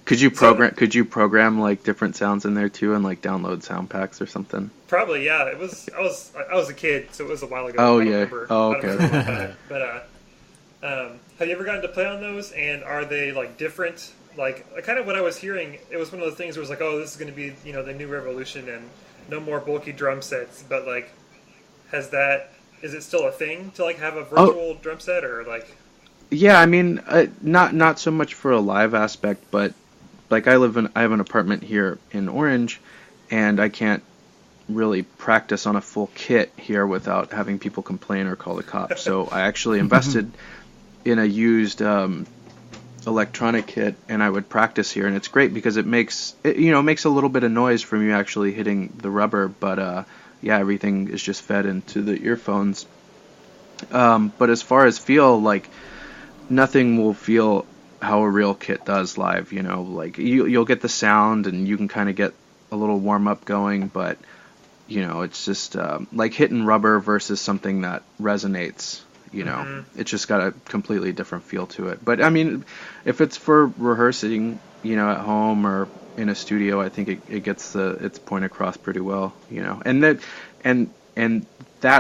Could you program like different sounds in there too, and like download sound packs or something? Probably, yeah. I was a kid, so it was a while ago. Oh I don't yeah. remember. Oh I don't okay. remember but have you ever gotten to play on those? And are they like different? Like kind of what I was hearing, it was one of those things where it was like, oh, this is going to be the new revolution and no more bulky drum sets. But like, is it still a thing to like have a virtual drum set, or like? Yeah, I mean, not so much for a live aspect, but like I have an apartment here in Orange, and I can't really practice on a full kit here without having people complain or call the cops. So I actually invested in a used electronic kit, and I would practice here, and it's great because it makes a little bit of noise from you actually hitting the rubber, but yeah, everything is just fed into the earphones. But as far as feel, like nothing will feel how a real kit does live. Like you'll get the sound and you can kind of get a little warm up going, but it's just like hitting rubber versus something that resonates. It's just got a completely different feel to it. But I mean, if it's for rehearsing, at home or in a studio, I think it gets its point across pretty well. And that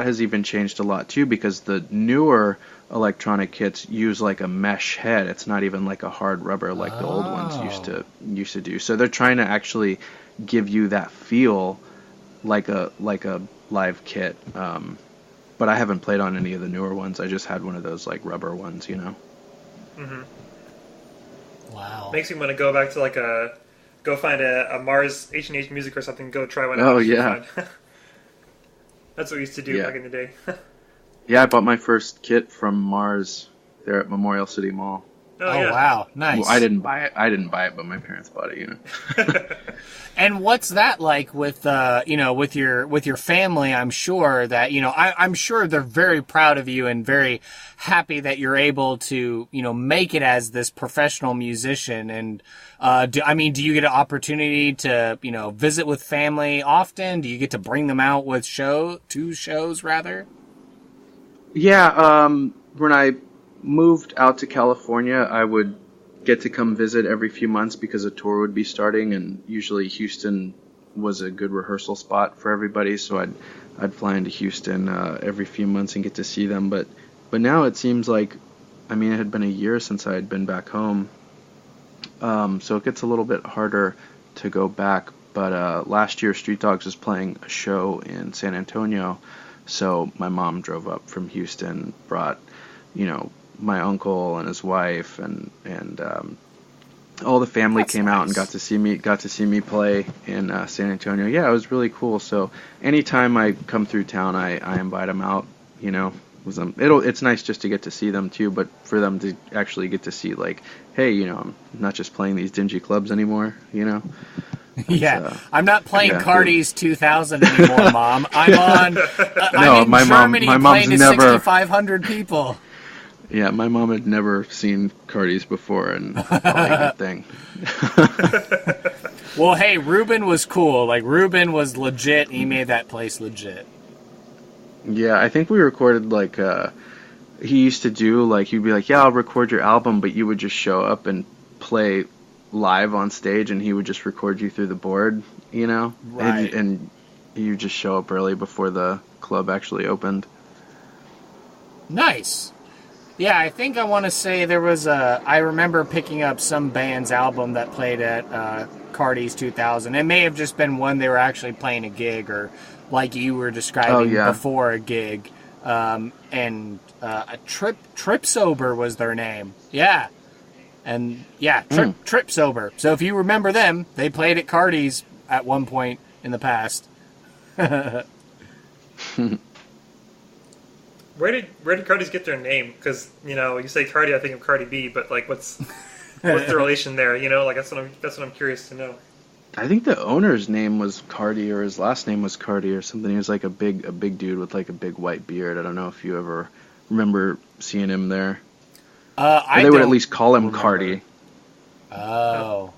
has even changed a lot too, because the newer electronic kits use like a mesh head. It's not even like a hard rubber like the old ones used to do. So they're trying to actually give you that feel like a live kit. but I haven't played on any of the newer ones. I just had one of those like rubber ones, you know. Mm-hmm. Wow. Makes me want to go back to go find a Mars H&H Music or something. Go try one out. Oh yeah. That's what we used to do back in the day. Yeah, I bought my first kit from Mars there at Memorial City Mall. Oh yeah. Wow, nice. Well, I didn't buy it, but my parents bought it, you know. And what's that like with with your family? I'm sure that I'm sure they're very proud of you and very happy that you're able to make it as this professional musician. And do you get an opportunity to visit with family often? Do you get to bring them out with shows rather? Yeah, when I moved out to California, I would get to come visit every few months because a tour would be starting, and usually Houston was a good rehearsal spot for everybody, so I'd fly into Houston every few months and get to see them. But now it seems like, it had been a year since I had been back home, so it gets a little bit harder to go back. But last year Street Dogs was playing a show in San Antonio, so my mom drove up from Houston, brought my uncle and his wife and all the family. That's came nice. Out and got to see me play in San Antonio. Yeah, it was really cool. So anytime I come through town, I invite them out. With them. It's nice just to get to see them too, but for them to actually get to see like, hey, I'm not just playing these dingy clubs anymore. Yeah, I'm not playing Cardi's 2000 anymore, Mom. I'm in Germany playing to 6,500 people. Yeah, my mom had never seen Cardi's before, and probably a good thing. Well, hey, Ruben was cool. Like, Ruben was legit. He made that place legit. Yeah, I think we recorded, he used to do, he'd be like, yeah, I'll record your album, but you would just show up and play live on stage, and he would just record you through the board, Right. And you just show up early before the club actually opened. Nice. Yeah, I think I want to say I remember picking up some band's album that played at Cardi's 2000. It may have just been when they were actually playing a gig, or like you were describing before a gig. And a Trip Sober was their name. Yeah. And yeah, Trip Sober. So if you remember them, they played at Cardi's at one point in the past. Where did Cardi's get their name? Because you say Cardi, I think of Cardi B, but what's the relation there? That's what I'm curious to know. I think the owner's name was Cardi, or his last name was Cardi, or something. He was like a big dude with like a big white beard. I don't know if you ever remember seeing him there. They would at least call him Cardi. Oh.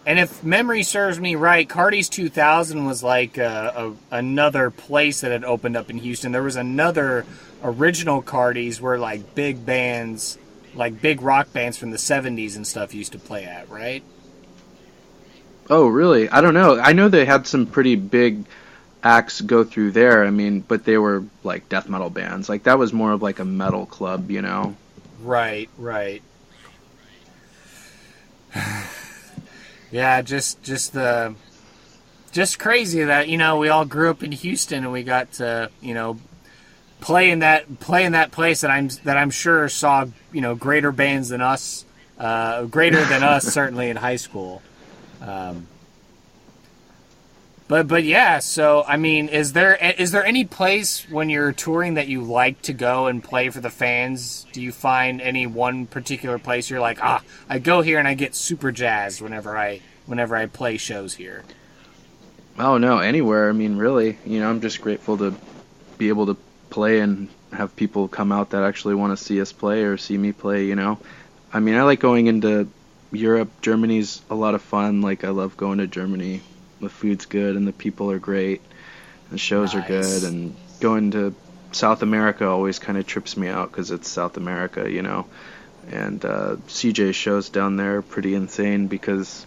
And if memory serves me right, Cardi's 2000 was like another place that had opened up in Houston. There was another original Cardi's where like big bands, like big rock bands from the 70s and stuff used to play at, right? Oh, really? I don't know. I know they had some pretty big acts go through there. But they were like death metal bands. Like that was more of like a metal club, Right. Yeah, just crazy that we all grew up in Houston and we got to play in that place that I'm sure saw greater bands than us, greater than us certainly in high school. But yeah, so is there any place when you're touring that you like to go and play for the fans? Do you find any one particular place you're like, I go here and I get super jazzed whenever I play shows here? Oh no, anywhere. Really, I'm just grateful to be able to play and have people come out that actually want to see us play or see me play. I like going into Europe. Germany's a lot of fun. I love going to Germany. The food's good and the people are great. The shows are good, and going to South America always kind of trips me out because it's South America, And C.J. shows down there are pretty insane because,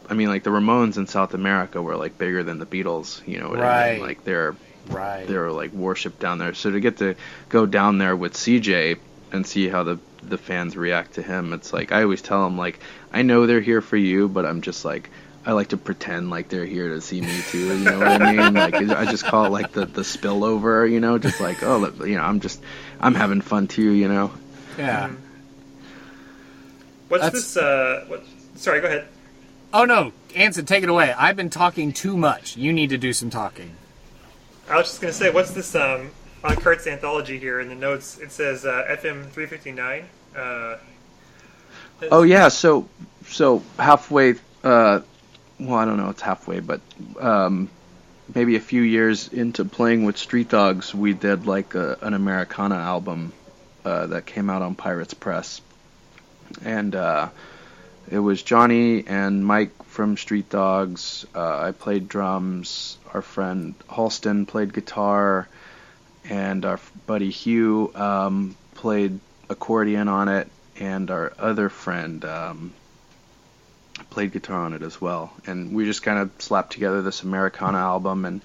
the Ramones in South America were bigger than the Beatles. You know what I mean? They're worshipped down there. So to get to go down there with C.J. and see how the fans react to him, it's I always tell them I know they're here for you, but I'm just I like to pretend like they're here to see me too. You know what I mean? Like I just call it like the spillover. You know, just like I'm having fun too. You know. Yeah. Mm-hmm. What's this? Sorry, go ahead. Oh no, Anson, take it away. I've been talking too much. You need to do some talking. I was just gonna say, what's this? On Kurt's anthology here in the notes, it says FM 359. Oh yeah, so halfway. Well, I don't know, it's halfway, but maybe a few years into playing with Street Dogs, we did like an Americana album that came out on Pirates Press, and it was Johnny and Mike from Street Dogs. I played drums. Our friend Halston played guitar, and our buddy Hugh played accordion on it, and our other friend played guitar on it as well. And we just kind of slapped together this Americana album, and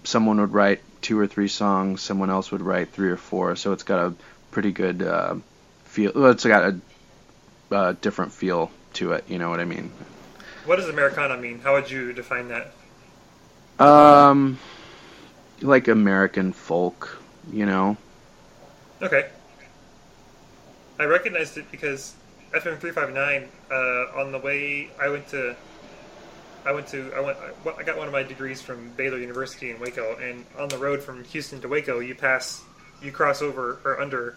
someone would write 2 or 3 songs, someone else would write 3 or 4, so it's got a pretty good feel. Well, it's got a different feel to it, you know what I mean? What does Americana mean? How would you define that? Like American folk, Okay. I recognized it because FM 359. On the way, I got one of my degrees from Baylor University in Waco, and on the road from Houston to Waco, you cross over or under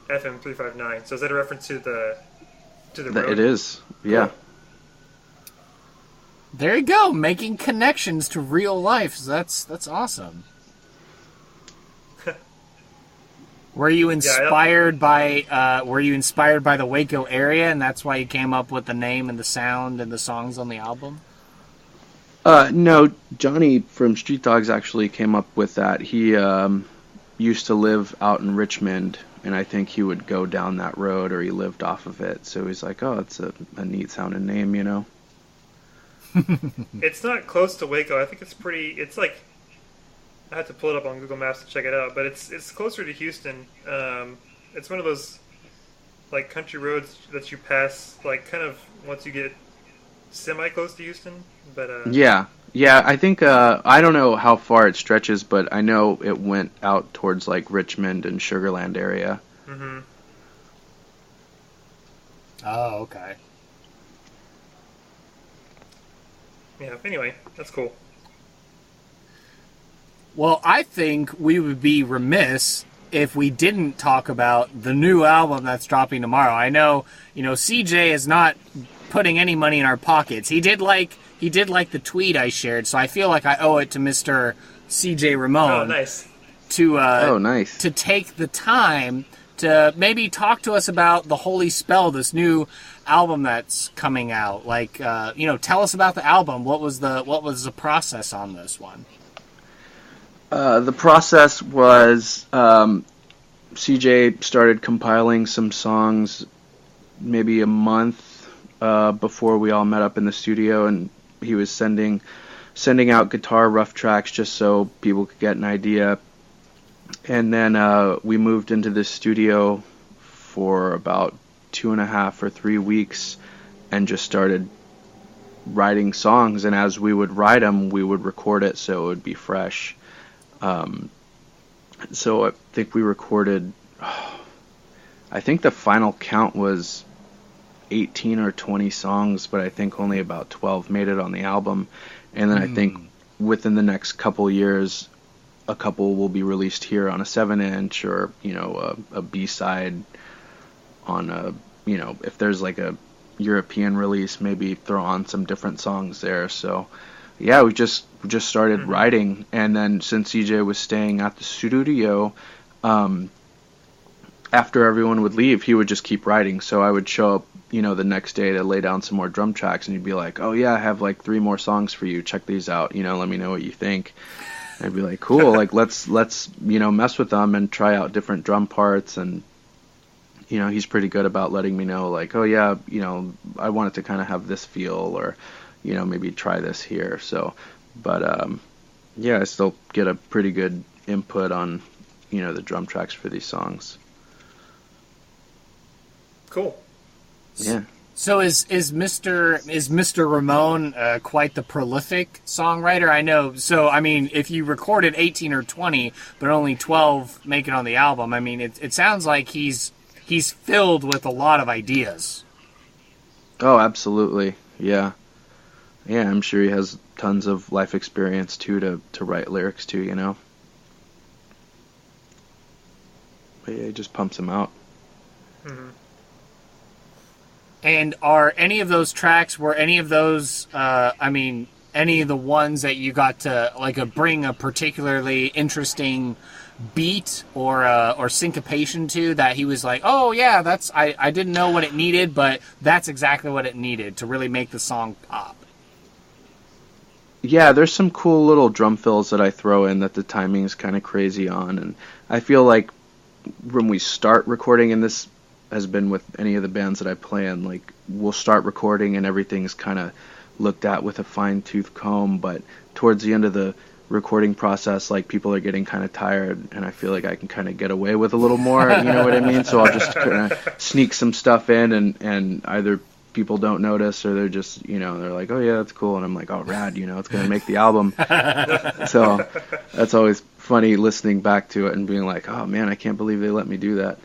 FM 359. So is that a reference to the road? It is, yeah. Cool. There you go, making connections to real life. That's awesome. Were you inspired by the Waco area, and that's why you came up with the name and the sound and the songs on the album? No, Johnny from Street Dogs actually came up with that. He used to live out in Richmond, and I think he would go down that road, or he lived off of it. So he's like, "Oh, it's a neat sounding name, It's not close to Waco. I think it's like, I have to pull it up on Google Maps to check it out, but it's closer to Houston. It's one of those like country roads that you pass like kind of once you get semi close to Houston. But yeah, I think I don't know how far it stretches, but I know it went out towards like Richmond and Sugarland area. Mm-hmm. Oh, okay. Yeah. Anyway, that's cool. Well, I think we would be remiss if we didn't talk about the new album that's dropping tomorrow. I know, CJ is not putting any money in our pockets. He did like the tweet I shared, so I feel like I owe it to Mr. CJ Ramone. Oh, nice. To take the time to maybe talk to us about the Holy Spell, this new album that's coming out. Like, tell us about the album. What was the process on this one? The process was CJ started compiling some songs maybe a month before we all met up in the studio, and he was sending out guitar rough tracks just so people could get an idea. And then we moved into the studio for about 2.5 or 3 weeks and just started writing songs. And as we would write them, we would record it so it would be fresh. So I think we recorded, I think the final count was 18 or 20 songs, but I think only about 12 made it on the album. And then I think within the next couple years, a couple will be released here on a 7-inch or, a B-side on if there's like a European release, maybe throw on some different songs there. So yeah, we just started writing, and then since CJ was staying at the studio, after everyone would leave, he would just keep writing. So I would show up, the next day to lay down some more drum tracks, and he'd be like, "Oh yeah, I have like 3 more songs for you. Check these out. Let me know what you think." And I'd be like, "Cool, like let's mess with them and try out different drum parts." And he's pretty good about letting me know, like, "Oh yeah, I want it to kind of have this feel," or maybe try this here. So, but yeah, I still get a pretty good input on, the drum tracks for these songs. Cool. Yeah. So is Mr. Ramone quite the prolific songwriter? I know. So I mean, if you recorded 18 or 20, but only 12 make it on the album, I mean, it sounds like he's filled with a lot of ideas. Oh, absolutely. Yeah. Yeah, I'm sure he has tons of life experience too to write lyrics to, you know. But yeah, he just pumps them out. Mm-hmm. And are any of those tracks, were any of those, any of the ones that you got to bring a particularly interesting beat or syncopation to that he was like, oh yeah, I didn't know what it needed, but that's exactly what it needed to really make the song pop? Yeah, there's some cool little drum fills that I throw in that the timing is kind of crazy on, and I feel like when we start recording, and this has been with any of the bands that I play in, like we'll start recording and everything's kind of looked at with a fine-tooth comb, but towards the end of the recording process, like people are getting kind of tired, and I feel like I can kind of get away with a little more, you know what I mean? So I'll just kind of sneak some stuff in, and either people don't notice or they're just, you know, they're like, oh yeah, that's cool, and I'm like, oh rad, you know, it's gonna make the album. So that's always funny listening back to it and being like, oh man, I can't believe they let me do that.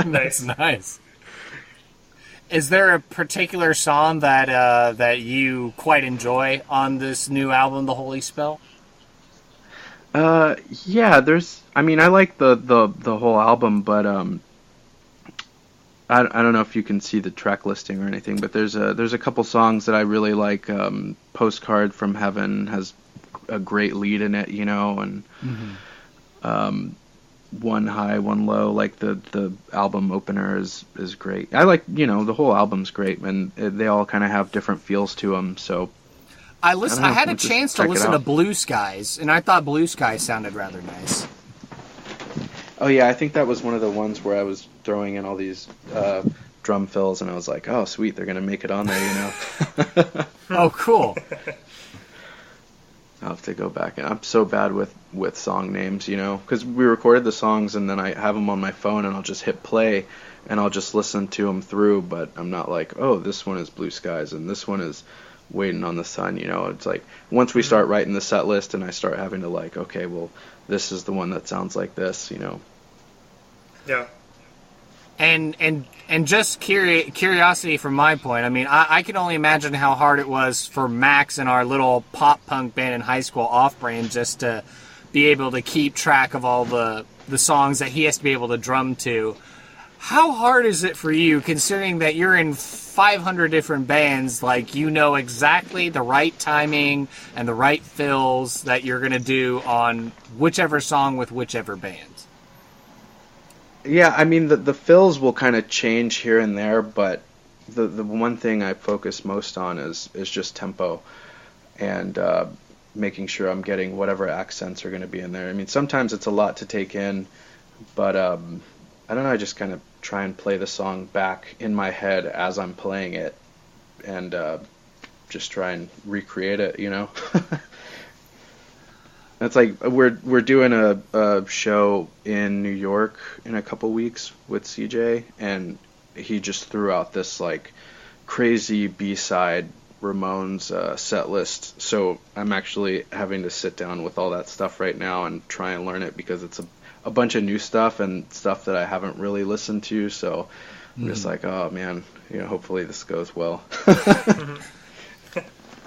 Nice. Is there a particular song that you quite enjoy on this new album, The Holy Spell? Yeah, I like the whole album, but I don't know if you can see the track listing or anything, but there's a couple songs that I really like. Postcard from Heaven has a great lead in it, you know, and One High, One Low, like the album opener is great. I like, you know, the whole album's great, and they all kind of have different feels to them, so... I had a chance to listen to Blue Skies, and I thought Blue Skies sounded rather nice. Oh yeah, I think that was one of the ones where I was throwing in all these drum fills, and I was like, oh sweet, they're gonna make it on there, you know. Oh cool. I'll have to go back, and I'm so bad with song names, you know, because we recorded the songs and then I have them on my phone and I'll just hit play and I'll just listen to them through, but I'm not like, oh, this one is Blue Skies and this one is Waiting on the Sun, you know. It's like once we start writing the set list and I start having to like, okay, well, this is the one that sounds like this, you know. Yeah. And just curiosity from my point, I mean, I can only imagine how hard it was for Max and our little pop punk band in high school, Off-Brand, just to be able to keep track of all the songs that he has to be able to drum to. How hard is it for you, considering that you're in 500 different bands, like you know exactly the right timing and the right fills that you're going to do on whichever song with whichever band? Yeah, I mean, the fills will kind of change here and there, but the one thing I focus most on is just tempo and making sure I'm getting whatever accents are going to be in there. I mean, sometimes it's a lot to take in, but I don't know, I just kind of try and play the song back in my head as I'm playing it and just try and recreate it, you know? It's like we're doing a show in New York in a couple weeks with C.J. and he just threw out this like crazy B-side Ramones set list. So I'm actually having to sit down with all that stuff right now and try and learn it because it's a bunch of new stuff and stuff that I haven't really listened to. So I'm just like, oh man, you know, hopefully this goes well.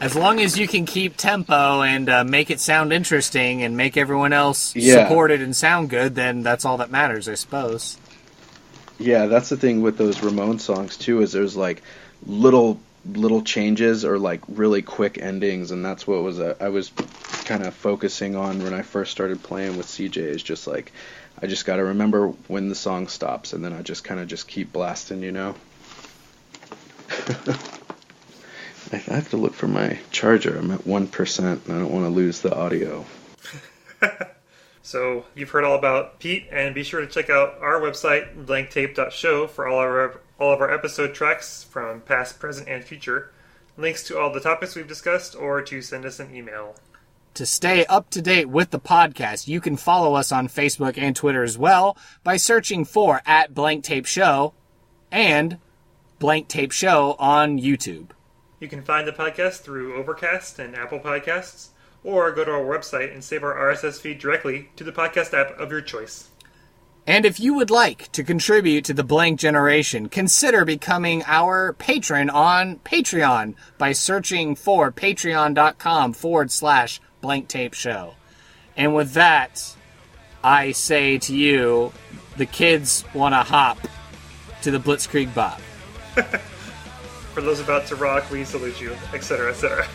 As long as you can keep tempo and make it sound interesting and make everyone else support it and sound good, then that's all that matters, I suppose. Yeah, that's the thing with those Ramone songs, too, is there's, like, little changes or, like, really quick endings, and that's what I was kind of focusing on when I first started playing with CJ, is just, like, I just got to remember when the song stops, and then I just kind of just keep blasting, you know? I have to look for my charger. I'm at 1%, and I don't want to lose the audio. So you've heard all about Pete, and be sure to check out our website, blanktape.show, for all of our episode tracks from past, present, and future, links to all the topics we've discussed, or to send us an email. To stay up to date with the podcast, you can follow us on Facebook and Twitter as well by searching for @BlankTapeShow and Blank Tape Show on YouTube. You can find the podcast through Overcast and Apple Podcasts, or go to our website and save our RSS feed directly to the podcast app of your choice. And if you would like to contribute to the Blank Generation, consider becoming our patron on Patreon by searching for patreon.com/Blank Tape Show. And with that, I say to you, the kids want to hop to the Blitzkrieg Bop. For those about to rock, we salute you, etc., etc.